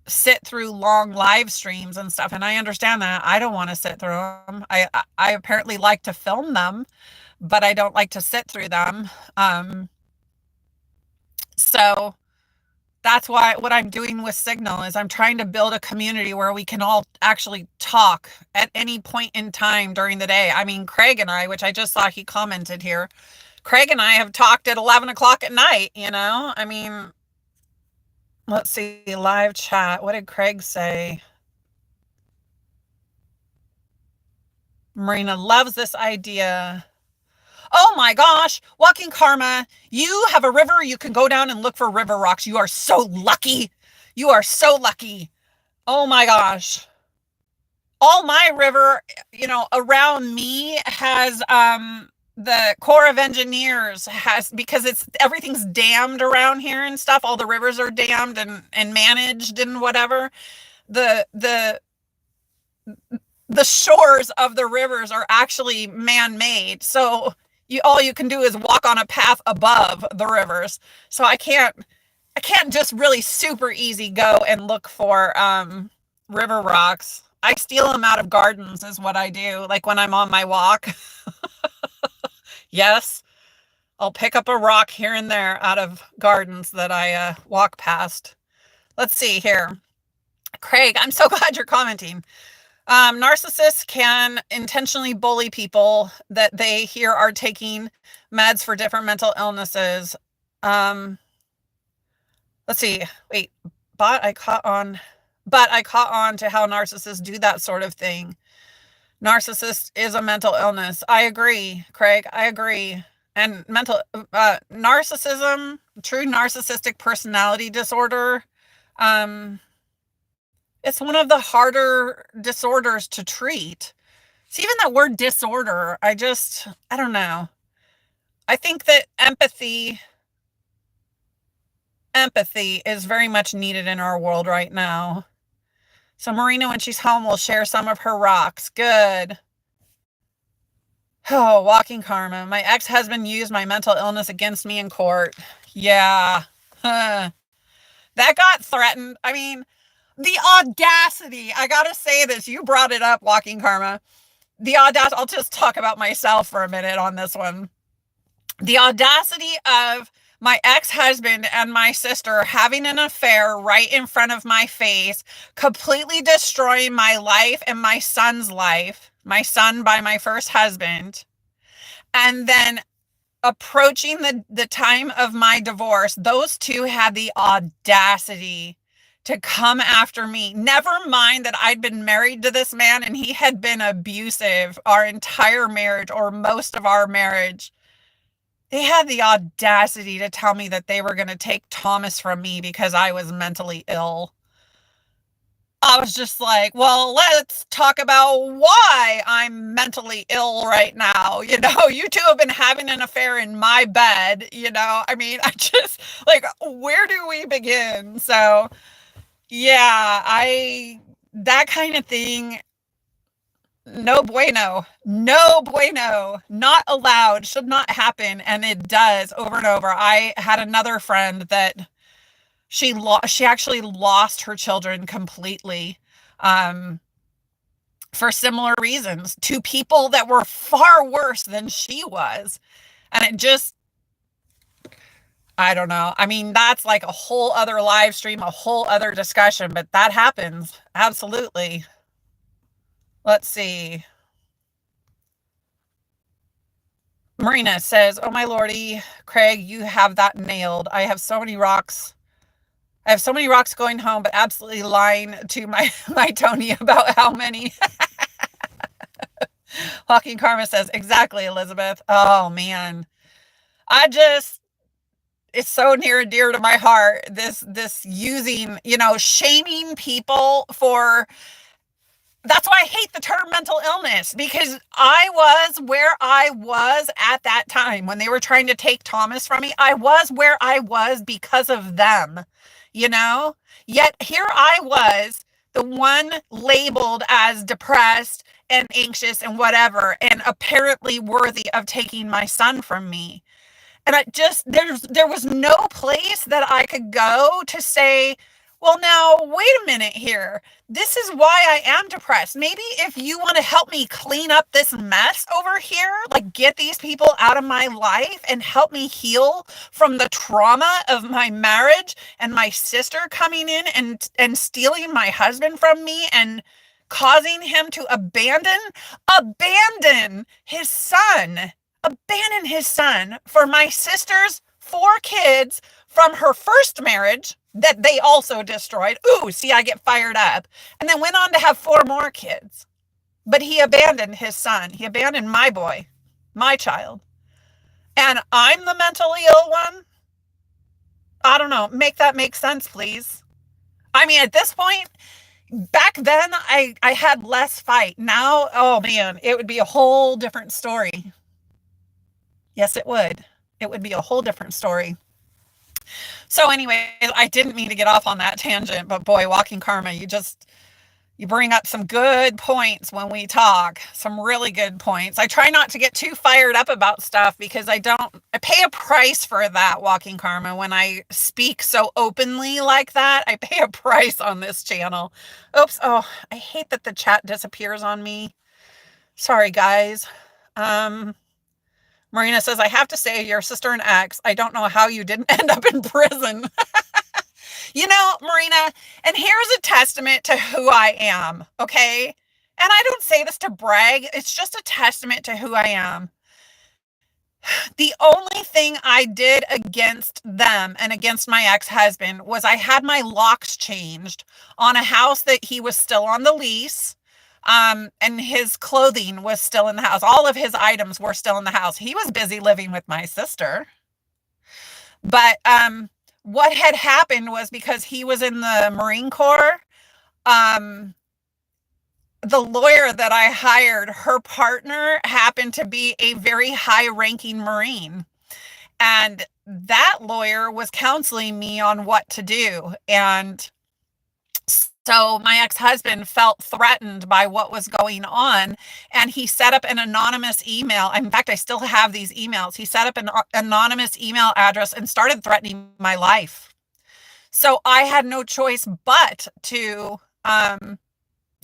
sit through long live streams and stuff, and I understand that. I don't want to sit through them. I apparently like to film them, but I don't like to sit through them. So that's why what I'm doing with Signal is I'm trying to build a community where we can all actually talk at any point in time during the day. I mean, Craig and I, which I just saw he commented here, Craig and I have talked at 11 o'clock at night, you know? I mean, let's see, live chat. What did Craig say? Marina loves this idea. Oh my gosh, Walking Karma, you have a river. You can go down and look for river rocks. You are so lucky. You are so lucky. Oh my gosh. All my river, around me has the Corps of Engineers has, because everything's dammed around here and stuff. All the rivers are dammed and managed and whatever. The shores of the rivers are actually man-made. So all you can do is walk on a path above the rivers. So I can't just really super easy go and look for river rocks. I steal them out of gardens is what I do. Like when I'm on my walk. Yes, I'll pick up a rock here and there out of gardens that I walk past. Let's see here. Craig, I'm so glad you're commenting. Narcissists can intentionally bully people that they hear are taking meds for different mental illnesses. Let's see. Wait, but I caught on to how narcissists do that sort of thing. Narcissist is a mental illness. I agree, Craig. I agree. And narcissism, true narcissistic personality disorder, it's one of the harder disorders to treat. It's even that word disorder. I don't know. I think that empathy empathy is very much needed in our world right now. So Marina, when she's home, will share some of her rocks. Good. Oh, walking karma. My ex-husband used my mental illness against me in court. Yeah. Huh. That got threatened. I mean, the audacity. I gotta say this. You brought it up, walking karma. The audacity. I'll just talk about myself for a minute on this one. The audacity of my ex-husband and my sister having an affair right in front of my face, completely destroying my life and my son's life, my son by my first husband, and then approaching the time of my divorce, those two had the audacity to come after me. Never mind that I'd been married to this man and he had been abusive our entire marriage, or most of our marriage. They had the audacity to tell me that they were going to take Thomas from me because I was mentally ill. I was just like, well, let's talk about why I'm mentally ill right now. You know, you two have been having an affair in my bed. You know, I mean, I just like, where do we begin? So, yeah, that kind of thing. No bueno, no bueno, not allowed, should not happen. And it does over and over. I had another friend that she actually lost her children completely, for similar reasons, to people that were far worse than she was. And it just, I don't know. I mean, that's like a whole other live stream, a whole other discussion, but that happens. Absolutely. Let's see. Marina says, oh my lordy, Craig, you have that nailed. I have so many rocks going home, but absolutely lying to my Tony about how many. Walking Karma says, exactly, Elizabeth. Oh man. It's so near and dear to my heart. This using, shaming people for. That's why I hate the term mental illness, because I was where I was at that time when they were trying to take Thomas from me. I was where I was because of them, Yet here I was, the one labeled as depressed and anxious and whatever, and apparently worthy of taking my son from me. And there was no place that I could go to say, well, now, wait a minute here. This is why I am depressed. Maybe if you want to help me clean up this mess over here, like get these people out of my life and help me heal from the trauma of my marriage and my sister coming in and stealing my husband from me and causing him to abandon his son. Abandon his son for my sister's 4 kids from her first marriage that they also destroyed. Ooh, see, I get fired up. And then went on to have 4 more kids. But he abandoned his son. He abandoned my boy, my child. And I'm the mentally ill one? I don't know. Make that make sense, please. I mean, at this point, back then, I had less fight. Now, oh man, it would be a whole different story. Yes, it would. It would be a whole different story. So anyway, I didn't mean to get off on that tangent, but boy, Walking Karma, you bring up some good points when we talk, some really good points. I try not to get too fired up about stuff because I pay a price for that, Walking Karma. When I speak so openly like that, I pay a price on this channel. Oops. Oh, I hate that the chat disappears on me. Sorry, guys. Marina says, I have to say, your sister and ex, I don't know how you didn't end up in prison. Marina, and here's a testament to who I am, okay? And I don't say this to brag. It's just a testament to who I am. The only thing I did against them and against my ex-husband was I had my locks changed on a house that he was still on the lease. And his clothing was still in the house. All of his items were still in the house. He was busy living with my sister. But what had happened was, because he was in the Marine Corps, the lawyer that I hired, her partner happened to be a very high-ranking Marine. And that lawyer was counseling me on what to do. And so my ex-husband felt threatened by what was going on, and he set up an anonymous email. In fact, I still have these emails. He set up an anonymous email address and started threatening my life. So I had no choice but to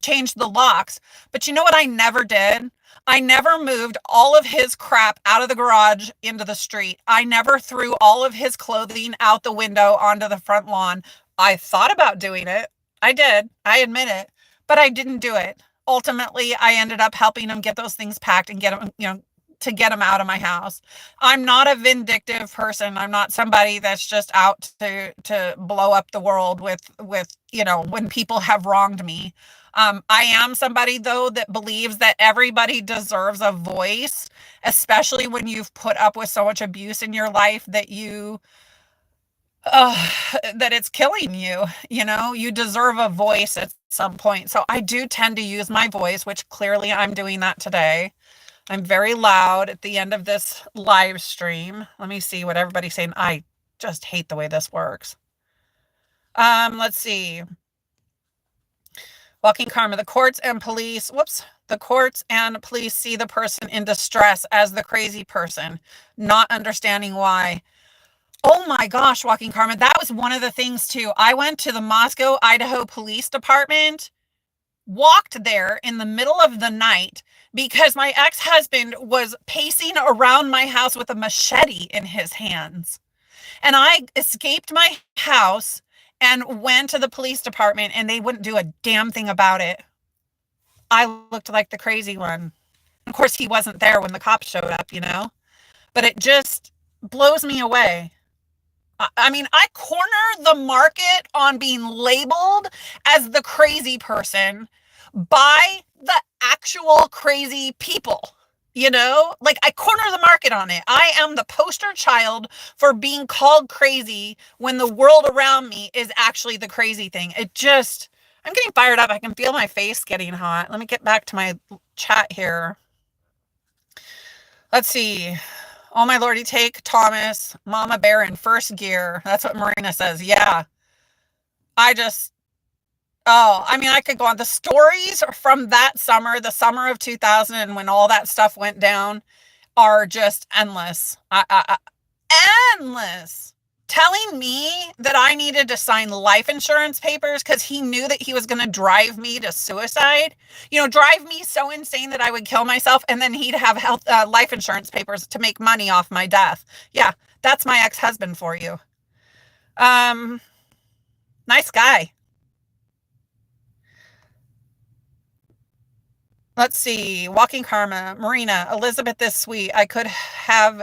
change the locks. But you know what I never did? I never moved all of his crap out of the garage into the street. I never threw all of his clothing out the window onto the front lawn. I thought about doing it. I did. I admit it. But I didn't do it. Ultimately, I ended up helping him get those things packed and get them, to get them out of my house. I'm not a vindictive person. I'm not somebody that's just out to blow up the world with when people have wronged me. I am somebody, though, that believes that everybody deserves a voice, especially when you've put up with so much abuse in your life that that it's killing you. You deserve a voice at some point. So I do tend to use my voice, which clearly I'm doing that today. I'm very loud at the end of this live stream. Let me see what everybody's saying. I just hate the way this works. Let's see. Walking Karma, the courts and police see the person in distress as the crazy person, not understanding why. Oh my gosh, Walking Karma, that was one of the things too. I went to the Moscow, Idaho Police Department, walked there in the middle of the night because my ex-husband was pacing around my house with a machete in his hands. And I escaped my house and went to the police department, and they wouldn't do a damn thing about it. I looked like the crazy one. Of course, he wasn't there when the cops showed up, but it just blows me away. I mean, I corner the market on being labeled as the crazy person by the actual crazy people. I corner the market on it. I am the poster child for being called crazy when the world around me is actually the crazy thing. I'm getting fired up. I can feel my face getting hot. Let me get back to my chat here. Let's see. Oh my lordy, take Thomas, Mama Bear in first gear. That's what Marina says. Yeah. I could go on. The stories from that summer, the summer of 2000, when all that stuff went down, are just endless. Endless. Telling me that I needed to sign life insurance papers because he knew that he was going to drive me to suicide. Drive me so insane that I would kill myself, and then he'd have life insurance papers to make money off my death. Yeah, that's my ex-husband for you. Nice guy. Let's see. Walking Karma, Marina, Elizabeth is sweet. I could have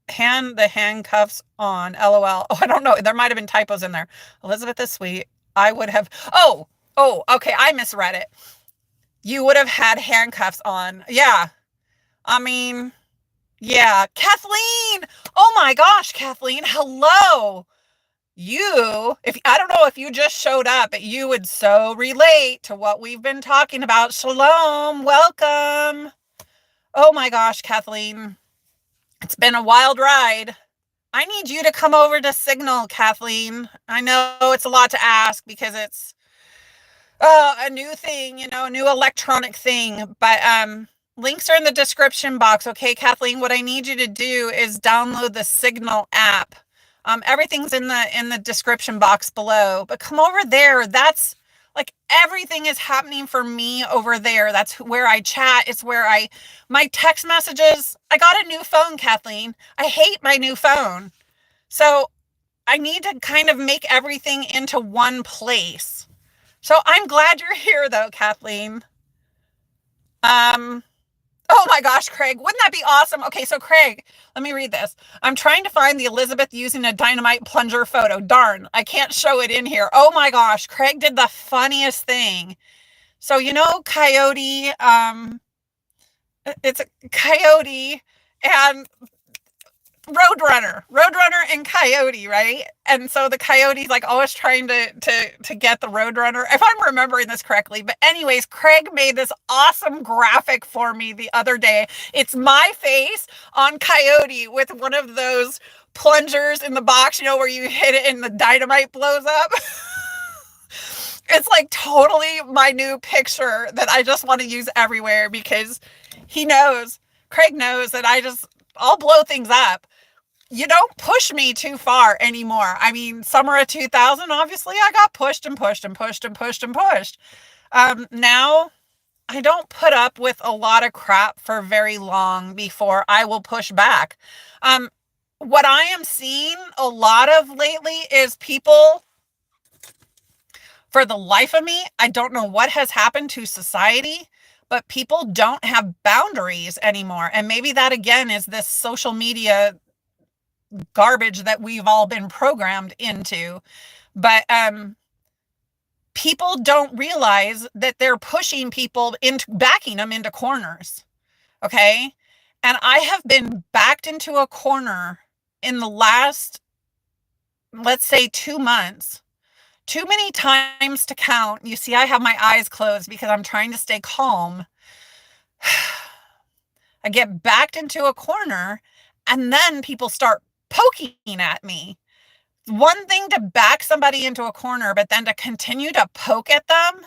the handcuffs on. LOL. Oh, I don't know. There might have been typos in there. Elizabeth is sweet. I would have. Oh, okay. I misread it. You would have had handcuffs on. Yeah. I mean, yeah. Kathleen. Oh my gosh, Kathleen. Hello. I don't know if you just showed up, but you would so relate to what we've been talking about. Shalom. Welcome. Oh my gosh, Kathleen. It's been a wild ride. I need you to come over to Signal, Kathleen. I know it's a lot to ask because it's a new thing, a new electronic thing, but links are in the description box. Okay, Kathleen, what I need you to do is download the Signal app. Everything's in the description box below, but come over there. That's like everything is happening for me over there. That's where I chat. It's where my text messages. I got a new phone, Kathleen. I hate my new phone. So I need to kind of make everything into one place. So I'm glad you're here though, Kathleen. Oh my gosh, Craig, wouldn't that be awesome? Okay, so Craig, let me read this. I'm trying to find the Elizabeth using a dynamite plunger photo. Darn, I can't show it in here. Oh my gosh, Craig did the funniest thing. So, Coyote, it's a Coyote, and Roadrunner and Coyote, right? And so the Coyote's like always trying to get the Roadrunner, if I'm remembering this correctly. But anyways, Craig made this awesome graphic for me the other day. It's my face on Coyote with one of those plungers in the box, where you hit it and the dynamite blows up. It's like totally my new picture that I just want to use everywhere, because Craig knows that I'll blow things up. You don't push me too far anymore. I mean, summer of 2000, obviously I got pushed and pushed and pushed and pushed and pushed. Now I don't put up with a lot of crap for very long before I will push back. What I am seeing a lot of lately is people, for the life of me, I don't know what has happened to society, but people don't have boundaries anymore. And maybe that again is this social media garbage that we've all been programmed into. But people don't realize that they're pushing people into, backing them into corners. Okay. And I have been backed into a corner in the last, let's say, 2 months, too many times to count. You see, I have my eyes closed because I'm trying to stay calm. I get backed into a corner and then people start poking at me. One thing to back somebody into a corner, but then to continue to poke at them.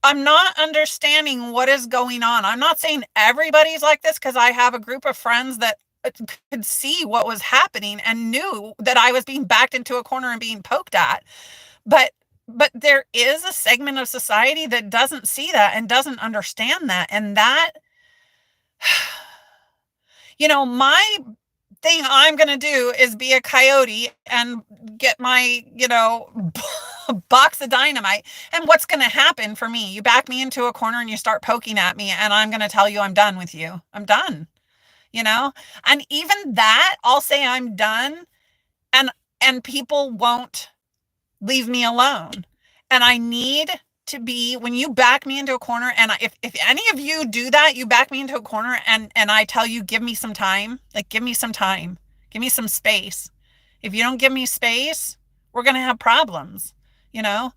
I'm not understanding what is going on. I'm not saying everybody's like this, because I have a group of friends that could see what was happening and knew that I was being backed into a corner and being poked at. But there is a segment of society that doesn't see that and doesn't understand that. And that, my thing I'm going to do is be a coyote and get my, box of dynamite. And what's going to happen for me? You back me into a corner and you start poking at me, and I'm going to tell you I'm done with you. I'm done, and even that, I'll say I'm done, and people won't leave me alone. And I need to be, when you back me into a corner, and if any of you do that, you back me into a corner and I tell you, give me some time, give me some time, give me some space. If you don't give me space, we're going to have problems, and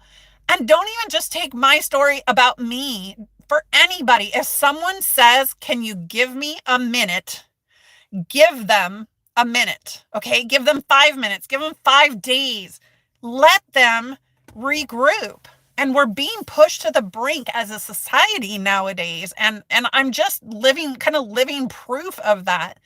don't even just take my story about me. For anybody, if someone says, can you give me a minute, give them a minute. Okay. Give them 5 minutes, give them 5 days, let them regroup. And we're being pushed to the brink as a society nowadays. And I'm just living proof of that.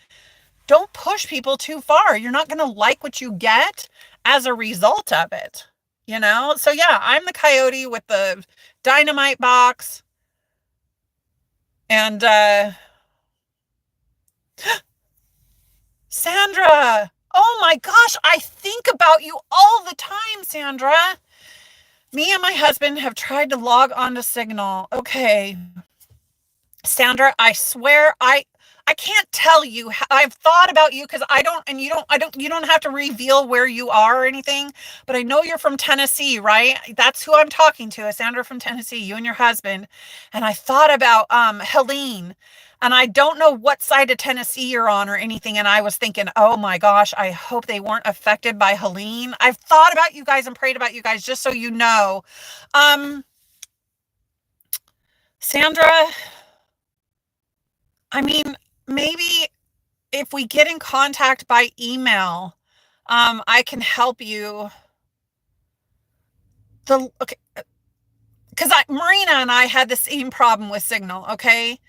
Don't push people too far. You're not going to like what you get as a result of it. So yeah, I'm the coyote with the dynamite box. And Sandra, oh my gosh, I think about you all the time, Sandra. Me and my husband have tried to log on to Signal. Okay. Sandra, I swear I can't tell you. I've thought about you, because you don't have to reveal where you are or anything, but I know you're from Tennessee, right? That's who I'm talking to, Sandra from Tennessee, you and your husband. And I thought about Helene, and I don't know what side of Tennessee you're on or anything. And I was thinking, oh my gosh, I hope they weren't affected by Helene. I've thought about you guys and prayed about you guys, just so you know. Sandra, I mean, maybe if we get in contact by email, I can help you. Okay, because Marina and I had the same problem with Signal. Okay.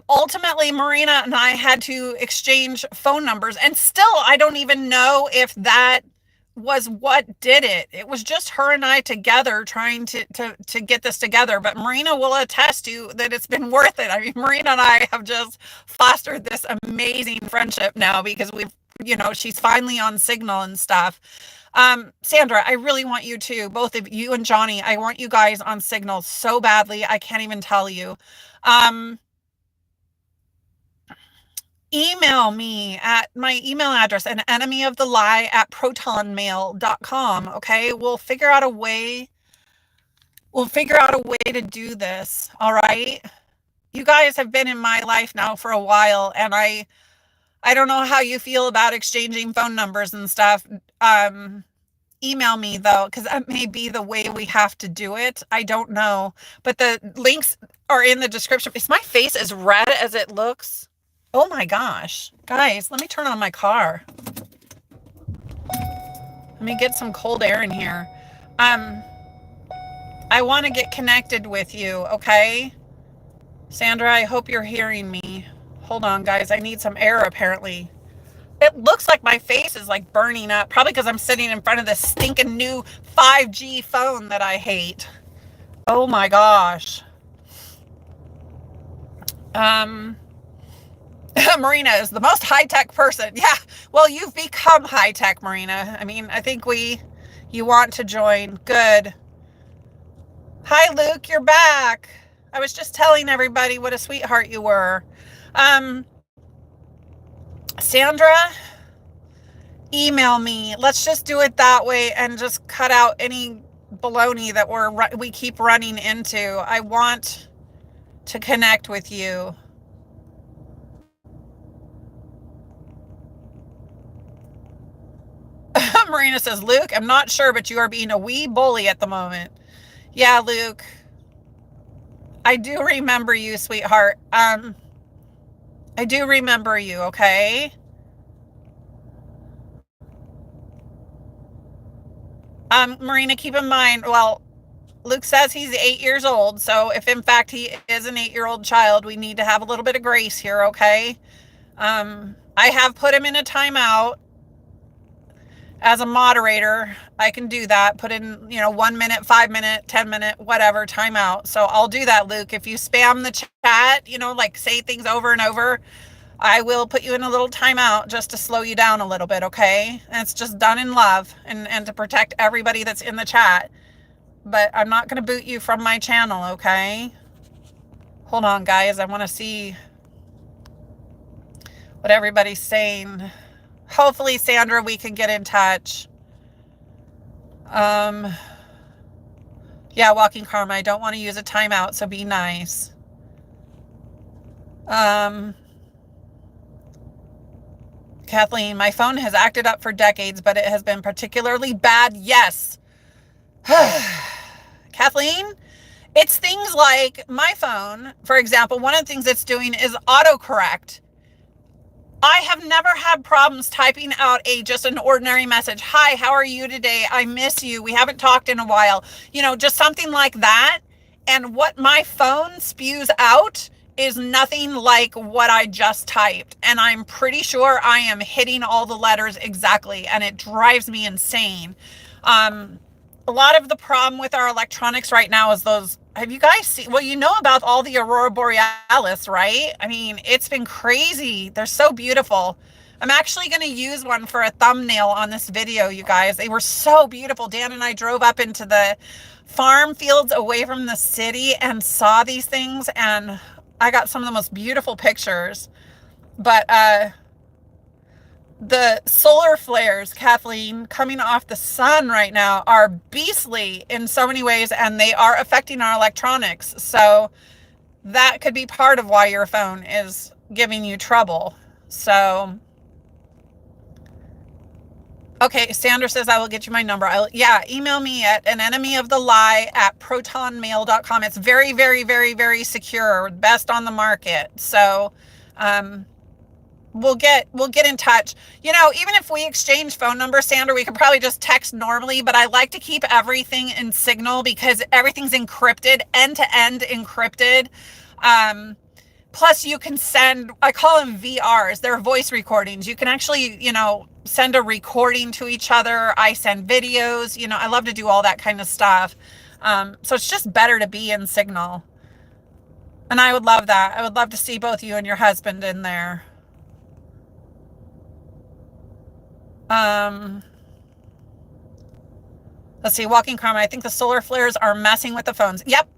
Ultimately, Marina and I had to exchange phone numbers, and still, I don't even know if that was what did it. It was just her and I together trying to get this together. But Marina will attest to that it's been worth it. I mean, Marina and I have just fostered this amazing friendship now, because she's finally on Signal and stuff. Sandra, I really want you to, both of you and Johnny, I want you guys on Signal so badly. I can't even tell you. Email me at my email address, an enemyofthelie@protonmail.com. Okay. We'll figure out a way to do this. All right. You guys have been in my life now for a while, and I I don't know how you feel about exchanging phone numbers and stuff. Email me though, because that may be the way we have to do it. I don't know. But the links are in the description. Is my face as red as it looks? Oh my gosh. Guys, let me turn on my car. Let me get some cold air in here. I want to get connected with you, okay? Sandra, I hope you're hearing me. Hold on, guys. I need some air, apparently. It looks like my face is like burning up, probably because I'm sitting in front of this stinking new 5G phone that I hate. Oh my gosh. Marina is the most high-tech person. Yeah, well, you've become high-tech, Marina. I mean, I think you want to join. Good. Hi, Luke, you're back. I was just telling everybody what a sweetheart you were. Sandra, email me. Let's just do it that way and just cut out any baloney that we keep running into. I want to connect with you. Marina says, Luke, I'm not sure, but you are being a wee bully at the moment. Yeah, Luke. I do remember you, sweetheart. I do remember you, okay? Marina, keep in mind, well, Luke says he's 8 years old, so if in fact he is an 8-year-old child, we need to have a little bit of grace here, okay? I have put him in a timeout. As a moderator, I can do that. Put in, 1 minute, 5 minute, 10 minute, whatever, timeout. So I'll do that, Luke. If you spam the chat, like say things over and over, I will put you in a little timeout just to slow you down a little bit, okay? And it's just done in love and to protect everybody that's in the chat. But I'm not going to boot you from my channel, okay? Hold on, guys. I want to see what everybody's saying. Hopefully, Sandra, we can get in touch. Yeah, Walking Karma, I don't want to use a timeout, so be nice. Kathleen, my phone has acted up for decades, but it has been particularly bad. Yes. Kathleen, it's things like my phone, for example, one of the things it's doing is autocorrect. I have never had problems typing out just an ordinary message. Hi, how are you today? I miss you. We haven't talked in a while. Just something like that. And what my phone spews out is nothing like what I just typed. And I'm pretty sure I am hitting all the letters exactly. And it drives me insane. A lot of the problem with our electronics right now is those. Have you guys seen, well, about all the Aurora Borealis, right? I mean, it's been crazy. They're so beautiful. I'm actually going to use one for a thumbnail on this video, you guys. They were so beautiful. Dan and I drove up into the farm fields away from the city and saw these things, and I got some of the most beautiful pictures. But the solar flares, Kathleen, coming off the sun right now are beastly in so many ways, and they are affecting our electronics. So that could be part of why your phone is giving you trouble. So, okay, Sandra says, I will get you my number. Email me at anenemyofthelie@protonmail.com. It's very, very, very, very secure, best on the market. So, we'll get in touch. Even if we exchange phone numbers, Sandra, we could probably just text normally, but I like to keep everything in Signal because everything's encrypted, end-to-end encrypted. Plus you can send, I call them VRs, they're voice recordings. You can actually, send a recording to each other. I send videos, I love to do all that kind of stuff. So it's just better to be in Signal. And I would love that. I would love to see both you and your husband in there. Let's see, Walking Karma, I think the solar flares are messing with the phones. Yep,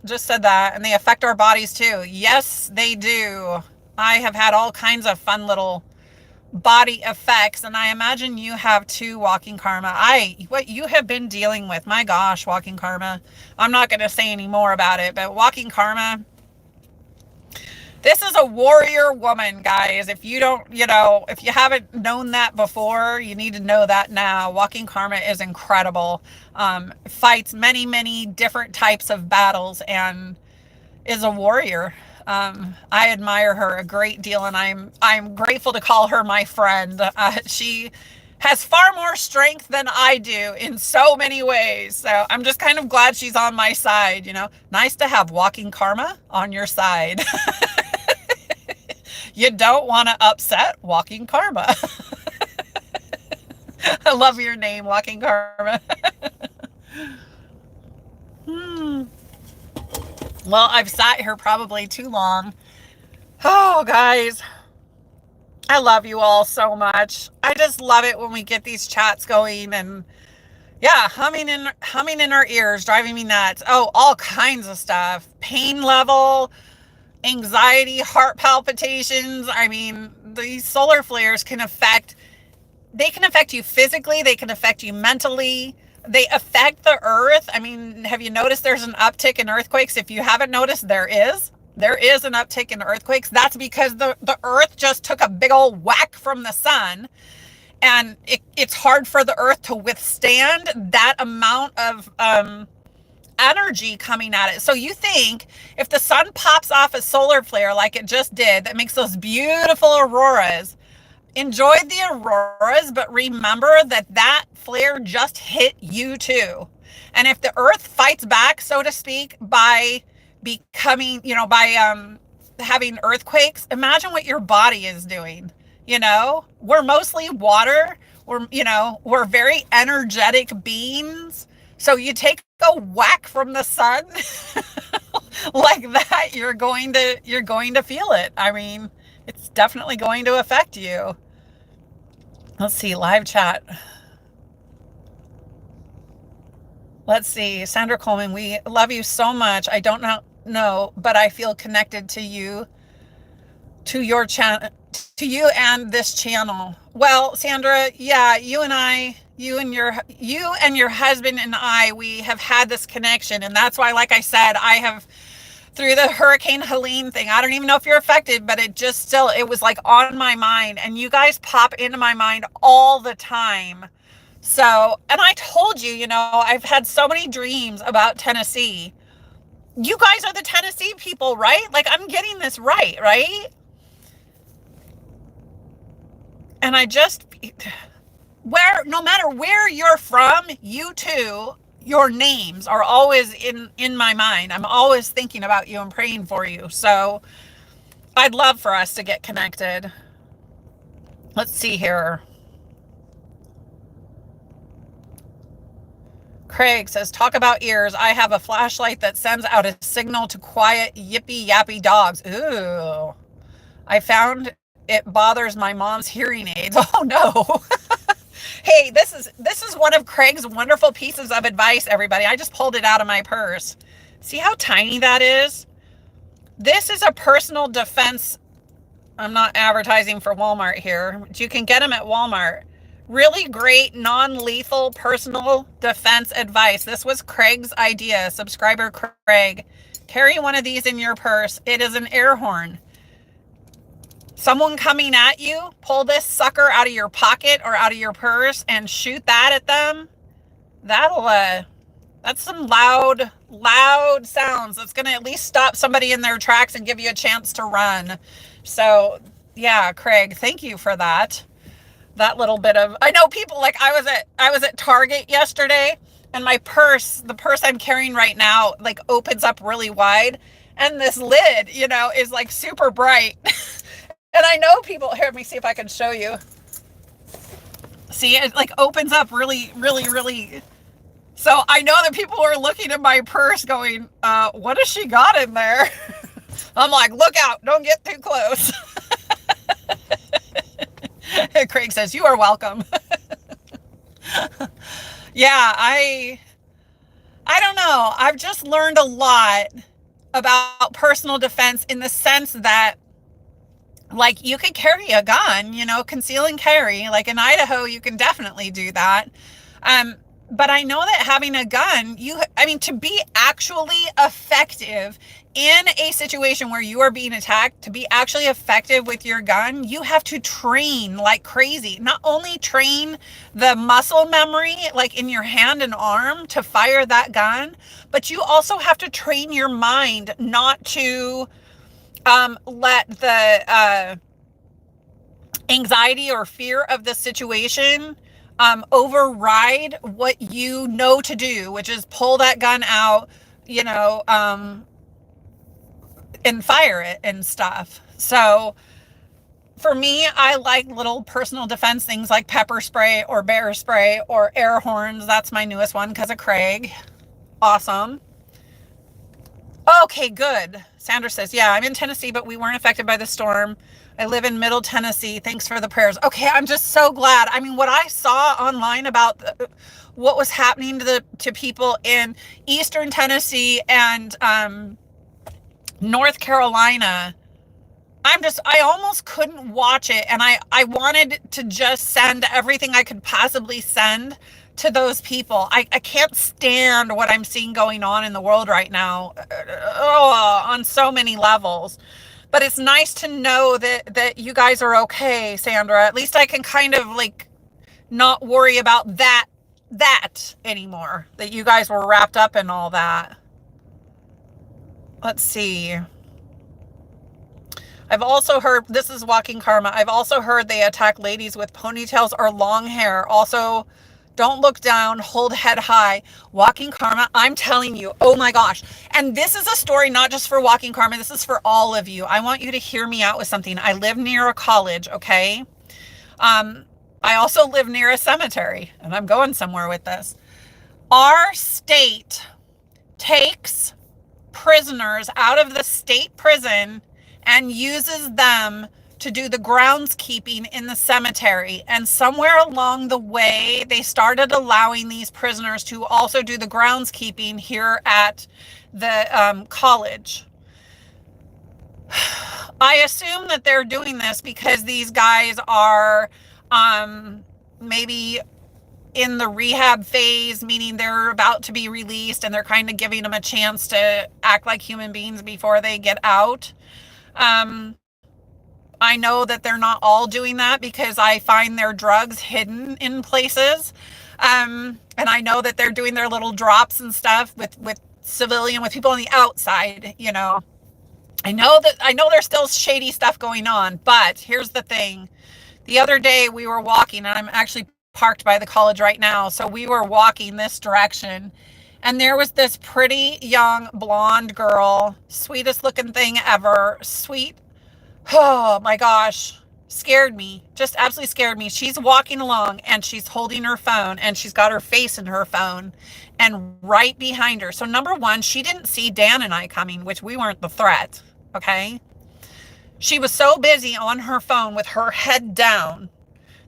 just said that. And they affect our bodies too. Yes, they do. I have had all kinds of fun little body effects, and I imagine you have too, Walking Karma. What you have been dealing with, my gosh, Walking Karma. I'm not going to say any more about it, but Walking Karma, This is a warrior woman, guys. If you don't, if you haven't known that before, you need to know that now. Walking Karma is incredible. Fights many, many different types of battles and is a warrior. I admire her a great deal, and I'm grateful to call her my friend. She has far more strength than I do in so many ways. So I'm just kind of glad she's on my side. Nice to have Walking Karma on your side. You don't want to upset Walking Karma. I love your name, Walking Karma. Well, I've sat here probably too long. Oh, guys, I love you all so much. I just love it when we get these chats going, and yeah, humming in our ears, driving me nuts. Oh, all kinds of stuff. Pain level, anxiety, heart palpitations. I mean, these solar flares can affect you physically, they can affect you mentally, they affect the earth. I mean, have you noticed there's an uptick in earthquakes? If you haven't noticed, there is an uptick in earthquakes. That's because the earth just took a big old whack from the sun, and it's hard for the earth to withstand that amount of energy coming at it. So you think if the sun pops off a solar flare like it just did, that makes those beautiful auroras, enjoy the auroras, but remember that flare just hit you too. And if the earth fights back, so to speak, by becoming, by having earthquakes, imagine what your body is doing. We're mostly water. We're very energetic beings. So you take a whack from the sun like that, you're going to feel it. I mean, it's definitely going to affect you. Let's see, live chat. Let's see, Sandra Coleman, we love you so much. I don't know, but I feel connected to you, to your channel, to you and this channel. Well, Sandra, yeah, you and your husband and I, we have had this connection, and that's why, like I said, I have, through the Hurricane Helene thing, I don't even know if you're affected, but it was like on my mind, and you guys pop into my mind all the time. So, and I told you, I've had so many dreams about Tennessee. You guys are the Tennessee people, right? Like, I'm getting this right? And no matter where you're from, you too, your names are always in my mind. I'm always thinking about you and praying for you. So I'd love for us to get connected. Let's see here. Craig says, talk about ears. I have a flashlight that sends out a signal to quiet yippy yappy dogs. Ooh. I found it bothers my mom's hearing aids. Oh no. Hey, this is one of Craig's wonderful pieces of advice, everybody. I just pulled it out of my purse. See how tiny that is? This is a personal defense. I'm not advertising for Walmart here, but you can get them at Walmart. Really great non-lethal personal defense advice. This was Craig's idea. Subscriber Craig. Carry one of these in your purse. It is an air horn. Someone coming at you, pull this sucker out of your pocket or out of your purse and shoot that at them. That's some loud sounds. That's going to at least stop somebody in their tracks and give you a chance to run. So yeah, Craig, thank you for that. That little bit of, I know people, like I was at Target yesterday, and my purse, the purse I'm carrying right now, like opens up really wide, and this lid, is like super bright. And I know people, here, let me see if I can show you. See, it like opens up really, really, really. So I know that people are looking at my purse going, what has she got in there? I'm like, look out, don't get too close. Craig says, you are welcome. Yeah, I don't know. I've just learned a lot about personal defense in the sense that, like, you could carry a gun, conceal and carry. Like in Idaho, you can definitely do that. But I know that having a gun, to be actually effective in a situation where you are being attacked, to be actually effective with your gun, you have to train like crazy. Not only train the muscle memory, like in your hand and arm to fire that gun, but you also have to train your mind not to let the anxiety or fear of the situation override what you know to do, which is pull that gun out, and fire it and stuff. So for me, I like little personal defense things like pepper spray or bear spray or air horns. That's my newest one because of Craig. Awesome. Okay, good. Sandra says, yeah, I'm in Tennessee, but we weren't affected by the storm. I live in Middle Tennessee. Thanks for the prayers. Okay, I'm just so glad. I mean, what I saw online about what was happening to people in Eastern Tennessee and North Carolina, I almost couldn't watch it. And I wanted to just send everything I could possibly send to those people. I can't stand what I'm seeing going on in the world right now, on so many levels. But it's nice to know that you guys are okay, Sandra. At least I can kind of like not worry about that anymore, that you guys were wrapped up in all that. Let's see. I've also heard, this is Walking Karma, I've also heard they attack ladies with ponytails or long hair. Also, don't look down, hold head high. Walking Karma, I'm telling you, oh my gosh. And this is a story not just for Walking Karma, this is for all of you. I want you to hear me out with something. I live near a college, okay? I also live near a cemetery, and I'm going somewhere with this. Our state takes prisoners out of the state prison and uses them to do the groundskeeping in the cemetery. And somewhere along the way, they started allowing these prisoners to also do the groundskeeping here at the college. I assume that they're doing this because these guys are maybe in the rehab phase, meaning they're about to be released and they're kind of giving them a chance to act like human beings before they get out. I know that they're not all doing that because I find their drugs hidden in places. And I know that they're doing their little drops and stuff with people on the outside, I know there's still shady stuff going on, but here's the thing. The other day we were walking, and I'm actually parked by the college right now. So we were walking this direction, and there was this pretty young blonde girl, sweetest looking thing ever, sweet. Oh my gosh, scared me, just absolutely scared me. She's walking along and she's holding her phone and she's got her face in her phone and right behind her. So number one, she didn't see Dan and I coming, which we weren't the threat. Okay. She was so busy on her phone with her head down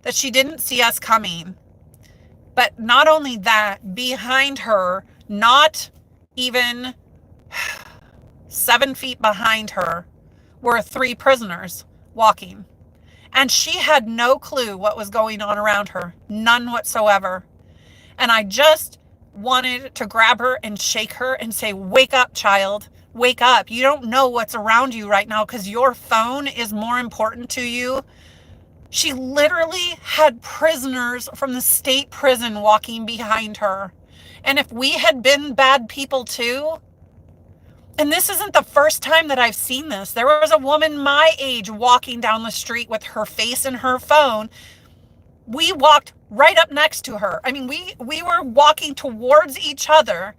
that she didn't see us coming. But not only that, behind her, not even 7 feet behind her, were 3 prisoners walking. And she had no clue what was going on around her. None whatsoever. And I just wanted to grab her and shake her and say, wake up, child. Wake up. You don't know what's around you right now because your phone is more important to you. She literally had prisoners from the state prison walking behind her. And if we had been bad people too, and this isn't the first time that I've seen this. There was a woman my age walking down the street with her face in her phone. We walked right up next to her. I mean, we were walking towards each other,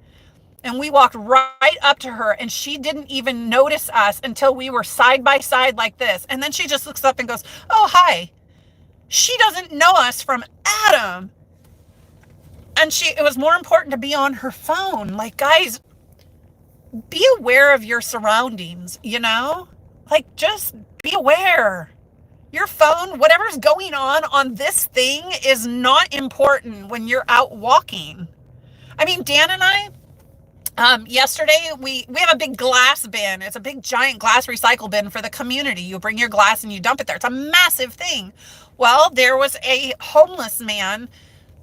and we walked right up to her, and she didn't even notice us until we were side by side like this. And then she just looks up and goes, oh, hi. She doesn't know us from Adam. And it was more important to be on her phone. Like, guys, be aware of your surroundings, like just be aware. Your phone, whatever's going on this thing is not important when you're out walking. I mean, Dan and I, yesterday we have a big glass bin. It's a big giant glass recycle bin for the community. You bring your glass and you dump it there. It's a massive thing. Well, there was a homeless man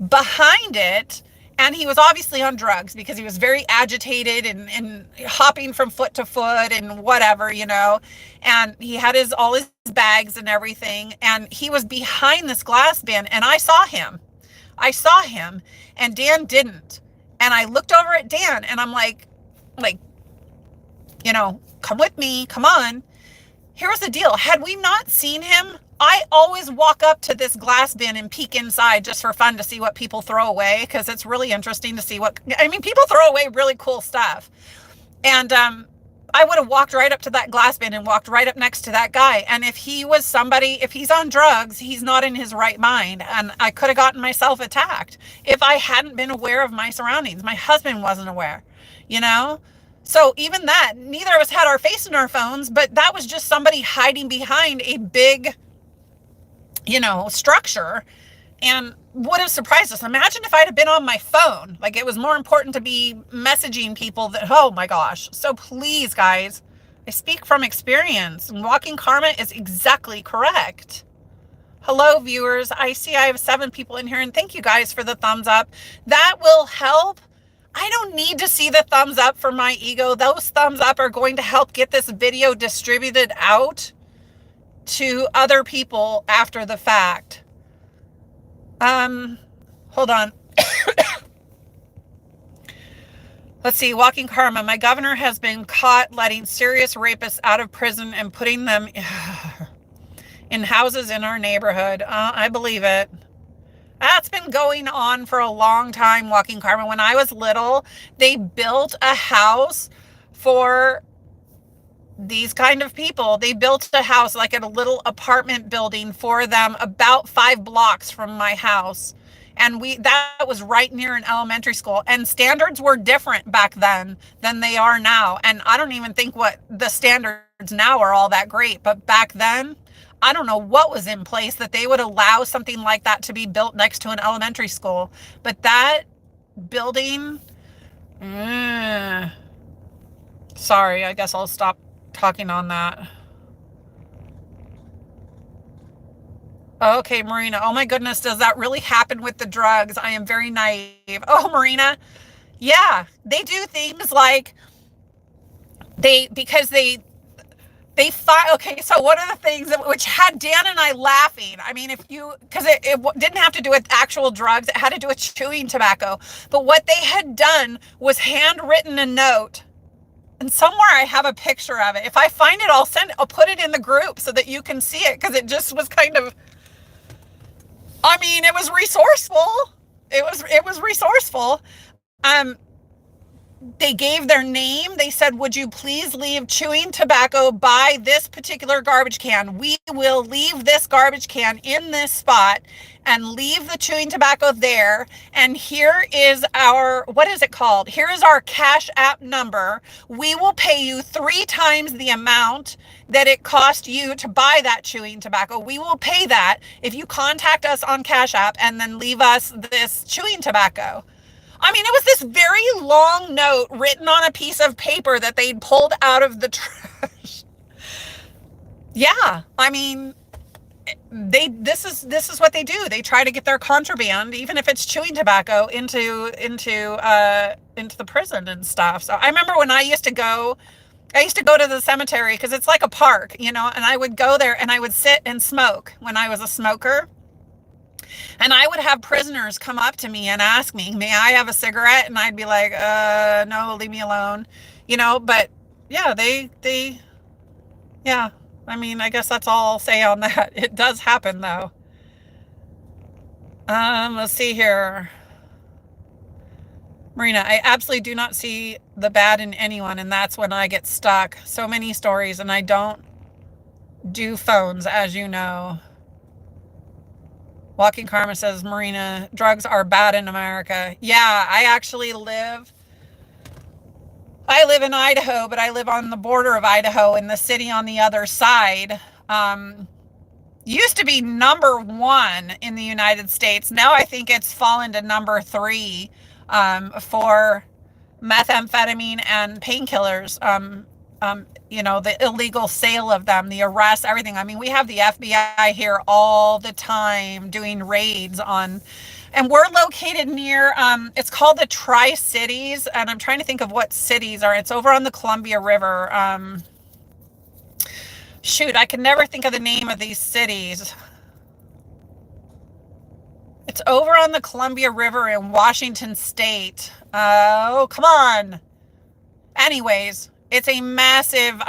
behind it, And he was obviously on drugs because he was very agitated and hopping from foot to foot and whatever, and he had all his bags and everything. And he was behind this glass bin, and I saw him, and Dan didn't. And I looked over at Dan, and I'm like, come with me, come on. Here's the deal. Had we not seen him, I always walk up to this glass bin and peek inside just for fun to see what people throw away, because it's really interesting to see people throw away really cool stuff. And I would have walked right up to that glass bin and walked right up next to that guy. And if he's on drugs, he's not in his right mind. And I could have gotten myself attacked if I hadn't been aware of my surroundings. My husband wasn't aware, So even that, neither of us had our face in our phones, but that was just somebody hiding behind a big, structure, and would have surprised us. Imagine if I'd have been on my phone. Like, it was more important to be messaging people oh my gosh. So please, guys, I speak from experience, and Walking Karma is exactly correct. Hello, viewers. I see I have 7 people in here, and thank you guys for the thumbs up. That will help. I don't need to see the thumbs up for my ego. Those thumbs up are going to help get this video distributed out to other people after the fact. Hold on. Let's see. Walking Karma. My governor has been caught letting serious rapists out of prison and putting them in houses in our neighborhood. I believe it. That's been going on for a long time, Walking Karma. When I was little, they built a house for these kind of people. They built a house, like a little apartment building for them, about 5 blocks from my house. And that was right near an elementary school. And standards were different back then than they are now. And I don't even think what the standards now are all that great. But back then, I don't know what was in place that they would allow something like that to be built next to an elementary school. But that building, sorry, I guess I'll stop talking on that. Okay, Marina. Oh my goodness, does that really happen with the drugs? I am very naive. Oh, Marina. Yeah, they do things like because they find, okay, so one of the things which had Dan and I laughing, I mean, because it didn't have to do with actual drugs, it had to do with chewing tobacco. But what they had done was handwritten a note. And somewhere I have a picture of it. If I find it, I'll put it in the group so that you can see it, because it just was kind of, I mean, it was resourceful. It was resourceful. They gave their name. They said, would you please leave chewing tobacco by this particular garbage can? We will leave this garbage can in this spot and leave the chewing tobacco there. And here is what is it called? Here is our Cash App number. We will pay you 3 times the amount that it cost you to buy that chewing tobacco. We will pay that if you contact us on Cash App and then leave us this chewing tobacco. I mean, it was this very long note written on a piece of paper that they'd pulled out of the trash. Yeah, I mean, this is what they do. They try to get their contraband, even if it's chewing tobacco, into the prison and stuff. So I remember when I used to go to the cemetery, because it's like a park, and I would go there and I would sit and smoke when I was a smoker. And I would have prisoners come up to me and ask me, may I have a cigarette? And I'd be like, no, leave me alone. But yeah, yeah, I mean, I guess that's all I'll say on that. It does happen though. Let's see here. Marina, I absolutely do not see the bad in anyone. And that's when I get stuck. So many stories, and I don't do phones, as you know. Walking Karma says, Marina, drugs are bad in America. Yeah, I live in Idaho, but I live on the border of Idaho in the city on the other side. Used to be number 1 in the United States. Now I think it's fallen to number 3 for methamphetamine and painkillers. The illegal sale of them, the arrests, everything. I mean, we have the FBI here all the time doing raids on And we're located near, it's called the Tri-Cities, and I'm trying to think of what cities are. It's over on the Columbia River. Shoot, I can never think of the name of these cities. It's over on the Columbia River in Washington State. Oh, come on. Anyways, it's a massive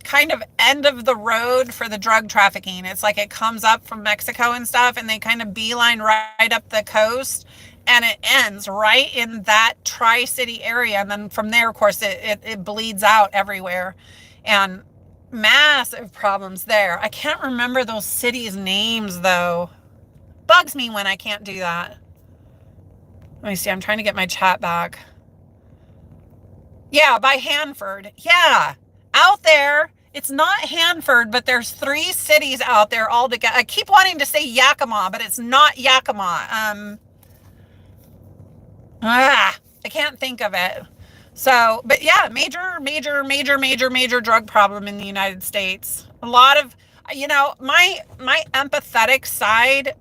kind of end of the road for the drug trafficking. It's like it comes up from Mexico and stuff, and they kind of beeline right up the coast, and it ends right in that Tri-City area. And then from there, of course, it bleeds out everywhere. And massive problems there. I can't remember those cities' names, though. Bugs me when I can't do that. Let me see. I'm trying to get my chat back. Yeah, by Hanford. Yeah, out there. It's not Hanford, but there's 3 cities out there all together. I keep wanting to say Yakima, but it's not Yakima. I can't think of it. So, but yeah, major drug problem in the United States. A lot of, my empathetic side,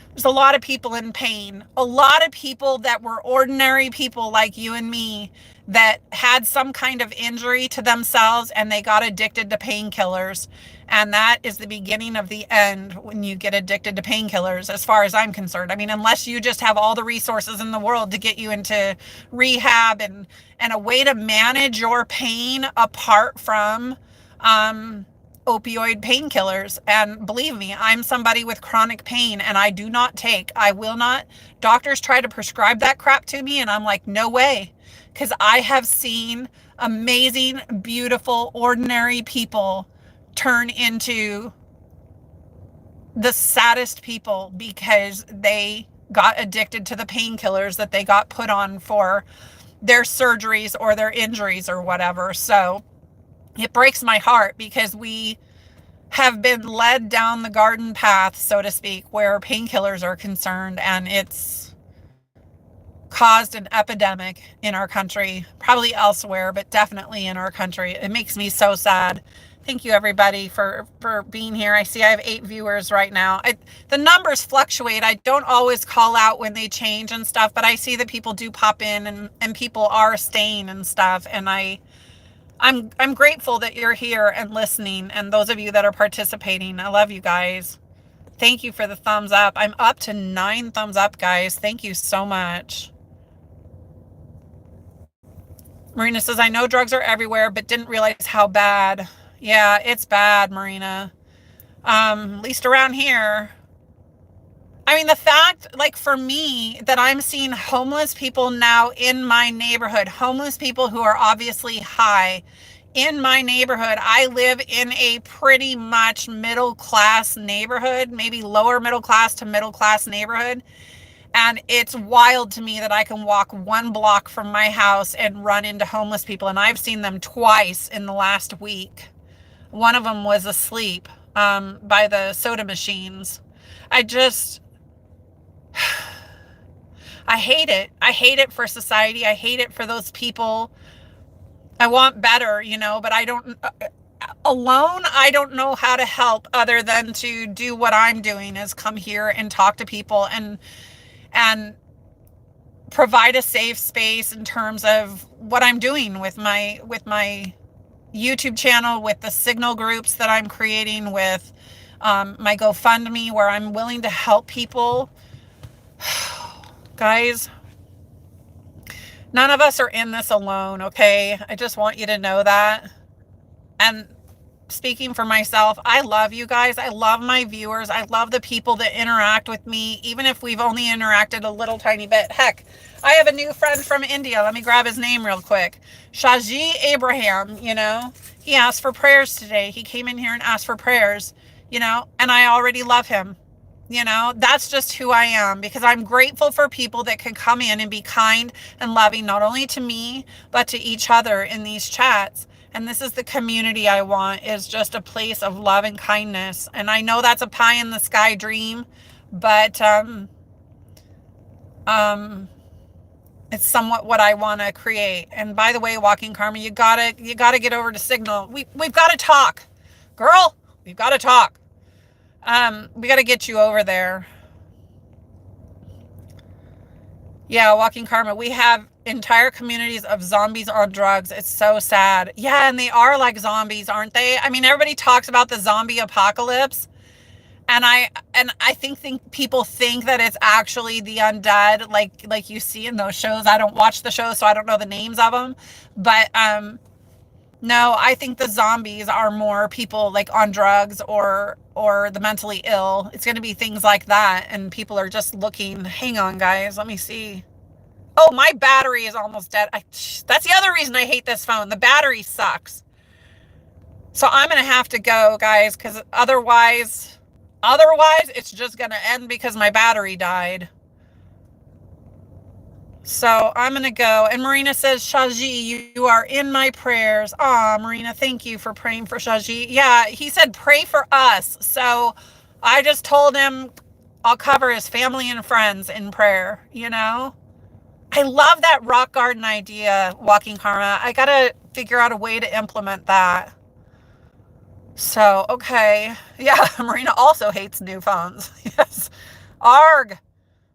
there's a lot of people in pain. A lot of people that were ordinary people like you and me that had some kind of injury to themselves, and they got addicted to painkillers. And that is the beginning of the end when you get addicted to painkillers, as far as I'm concerned. I mean, unless you just have all the resources in the world to get you into rehab and a way to manage your pain apart from opioid painkillers. And believe me, I'm somebody with chronic pain, and I will not. Doctors try to prescribe that crap to me, and I'm like, no way. Because I have seen amazing, beautiful, ordinary people turn into the saddest people because they got addicted to the painkillers that they got put on for their surgeries or their injuries or whatever. So it breaks my heart, because we have been led down the garden path, so to speak, where painkillers are concerned, and it's caused an epidemic in our country, probably elsewhere, but definitely in our country. It makes me so sad. Thank you, everybody, for being here. I see I have 8 viewers right now. The numbers fluctuate. I don't always call out when they change and stuff, but I see that people do pop in, and people are staying and stuff. And I'm grateful that you're here and listening, and those of you that are participating. I love you guys. Thank you for the thumbs up. I'm up to 9 thumbs up, guys. Thank you so much. Marina says, I know drugs are everywhere, but didn't realize how bad. Yeah, it's bad, Marina. At least around here. I mean, the fact, like, for me, that I'm seeing homeless people now in my neighborhood, homeless people who are obviously high in my neighborhood. I live in a pretty much middle class neighborhood, maybe lower middle class to middle class neighborhood. And it's wild to me that I can walk 1 block from my house and run into homeless people. And I've seen them twice in the last week. One of them was asleep by the soda machines. I hate it. I hate it for society. I hate it for those people. I want better, but I don't, alone, I don't know how to help other than to do what I'm doing, is come here and talk to people and provide a safe space in terms of what I'm doing with my YouTube channel, with the Signal groups that I'm creating, with my GoFundMe, where I'm willing to help people. Guys, none of us are in this alone, okay? I just want you to know that. And speaking for myself, I love you guys. I love my viewers. I love the people that interact with me, even if we've only interacted a little tiny bit. Heck, I have a new friend from India. Let me grab his name real quick. Shaji Abraham, he asked for prayers today. He came in here and asked for prayers, and I already love him. That's just who I am, because I'm grateful for people that can come in and be kind and loving, not only to me, but to each other in these chats. And this is the community I want, is just a place of love and kindness. And I know that's a pie in the sky dream, but it's somewhat what I want to create. And by the way, Walking Karma, you gotta get over to Signal. We've got to talk, girl. We've got to talk. We got to get you over there. Yeah, Walking Karma. We have entire communities of zombies on drugs. It's so sad. Yeah, and they are like zombies, aren't they? I mean, everybody talks about the zombie apocalypse, and I think people think that it's actually the undead, like you see in those shows. I don't watch the shows, so I don't know the names of them, but no, I think the zombies are more people like on drugs or the mentally ill. It's going to be things like that, and people are just looking. Hang on, guys. Let me see. Oh, my battery is almost dead. That's the other reason I hate this phone. The battery sucks. So I'm going to have to go, guys, because otherwise it's just going to end because my battery died. So I'm going to go. And Marina says, Shaji, you are in my prayers. Aw, Marina, thank you for praying for Shaji. Yeah, he said pray for us. So I just told him I'll cover his family and friends in prayer, you know? I love that rock garden idea, Walking Karma. I got to figure out a way to implement that. So, okay. Yeah, Marina also hates new phones. Yes. Arg.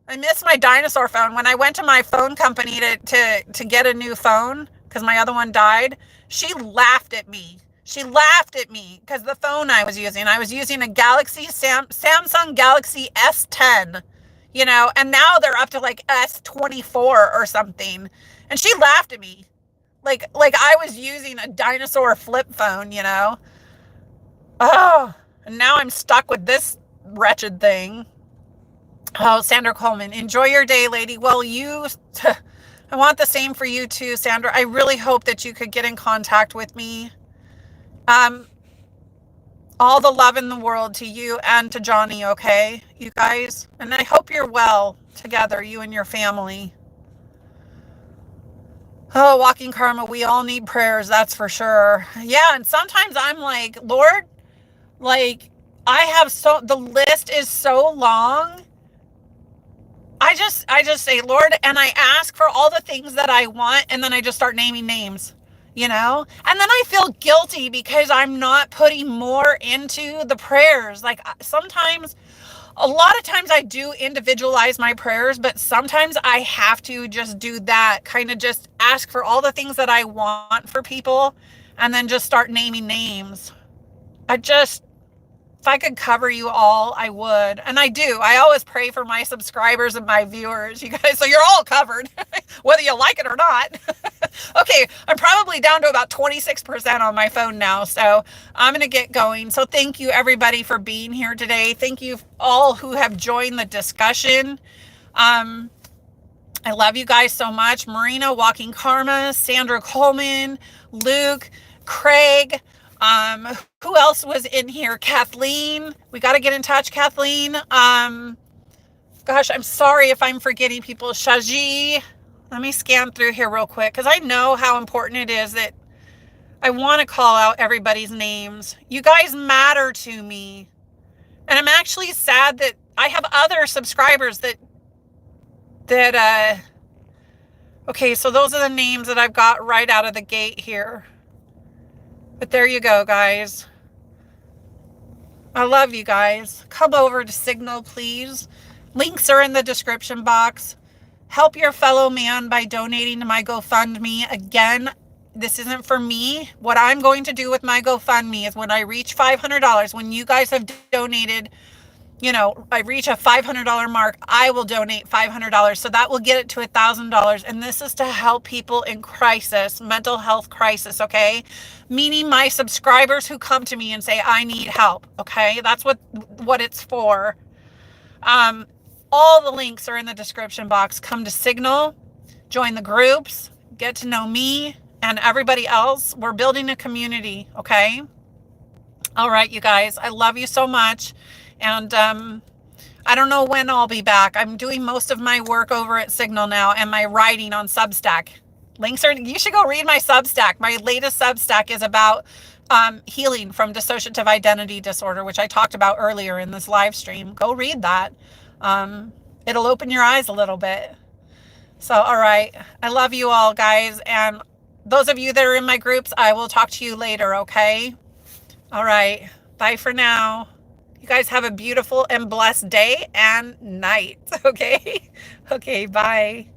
I miss my dinosaur phone. When I went to my phone company to get a new phone because my other one died, she laughed at me. She laughed at me because the phone I was using a Samsung Galaxy S10, you know, and now they're up to like S24 or something. And she laughed at me like I was using a dinosaur flip phone, you know. Oh, and now I'm stuck with this wretched thing. Oh, Sandra Coleman, enjoy your day, lady. Well, I want the same for you too, Sandra. I really hope that you could get in contact with me. All the love in the world to you and to Johnny, okay, you guys? And I hope you're well together, you and your family. Oh, Walking Karma, we all need prayers, that's for sure. Yeah, and sometimes I'm like, Lord, like, the list is so long. I just say, Lord, and I ask for all the things that I want, and then I just start naming names, you know? And then I feel guilty because I'm not putting more into the prayers. Like a lot of times I do individualize my prayers, but sometimes I have to just do that, kind of just ask for all the things that I want for people, and then just start naming names. If I could cover you all, I would. And I do. I always pray for my subscribers and my viewers, you guys. So you're all covered, whether you like it or not. Okay, I'm probably down to about 26% on my phone now. So I'm going to get going. So thank you, everybody, for being here today. Thank you all who have joined the discussion. I love you guys so much. Marina, Walking Karma, Sandra Coleman, Luke, Craig. Who else was in here? Kathleen. We got to get in touch, Kathleen. Gosh, I'm sorry if I'm forgetting people. Shaji. Let me scan through here real quick because I know how important it is that I want to call out everybody's names. You guys matter to me. And I'm actually sad that I have other subscribers okay, so those are the names that I've got right out of the gate here. But there you go, guys. I love you guys. Come over to Signal, please. Links are in the description box. Help your fellow man by donating to my GoFundMe. Again, this isn't for me. What I'm going to do with my GoFundMe is when I reach $500, when you guys have donated, you know, I reach a $500 mark, I will donate $500. So that will get it to $1,000. And this is to help people in crisis, mental health crisis, okay? Meaning my subscribers who come to me and say, I need help, okay? That's what it's for. All the links are in the description box. Come to Signal, join the groups, get to know me and everybody else. We're building a community, okay? All right, you guys, I love you so much. And I don't know when I'll be back. I'm doing most of my work over at Signal now and my writing on Substack. You should go read my Substack. My latest Substack is about healing from dissociative identity disorder, which I talked about earlier in this live stream. Go read that. It'll open your eyes a little bit. So, all right. I love you all, guys. And those of you that are in my groups, I will talk to you later, okay? All right. Bye for now. You guys have a beautiful and blessed day and night, okay? Okay, bye.